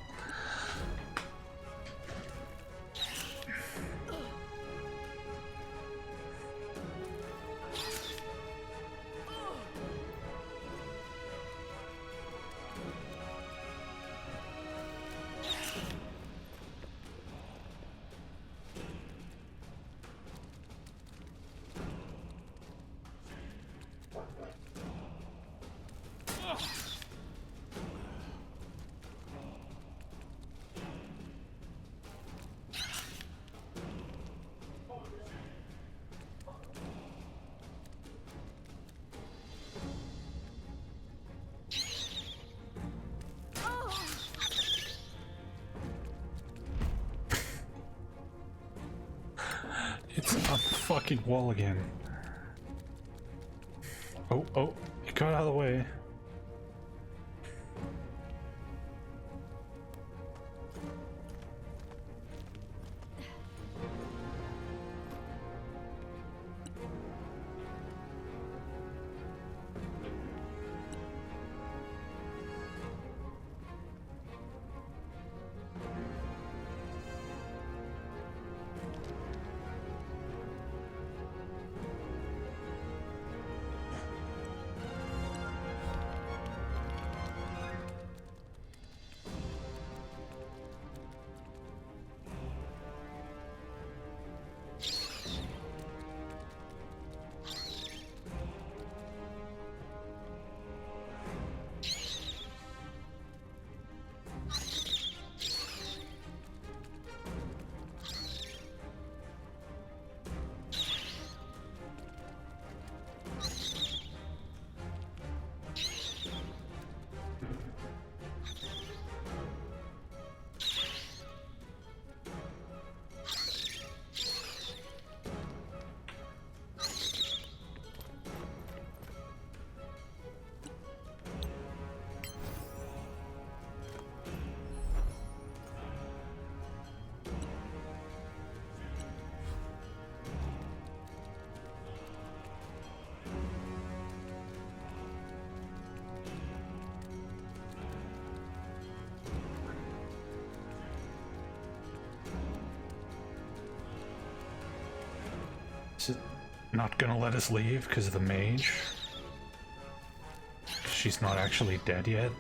fucking wall again. Oh, oh, it got out of the way. Is it not gonna let us leave because of the mage? She's not actually dead yet.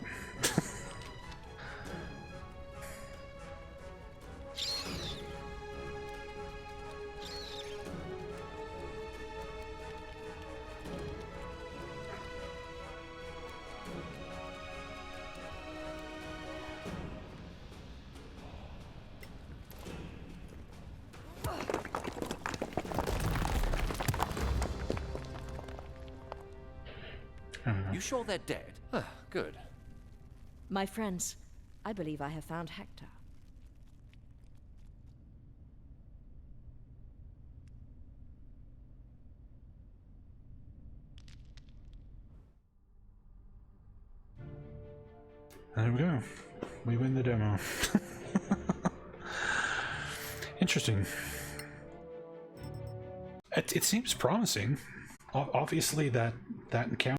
You sure they're dead? Ah, good.
My friends, I believe I have found Hector.
There we go. We win the demo. Interesting. It seems promising. Obviously, that encounter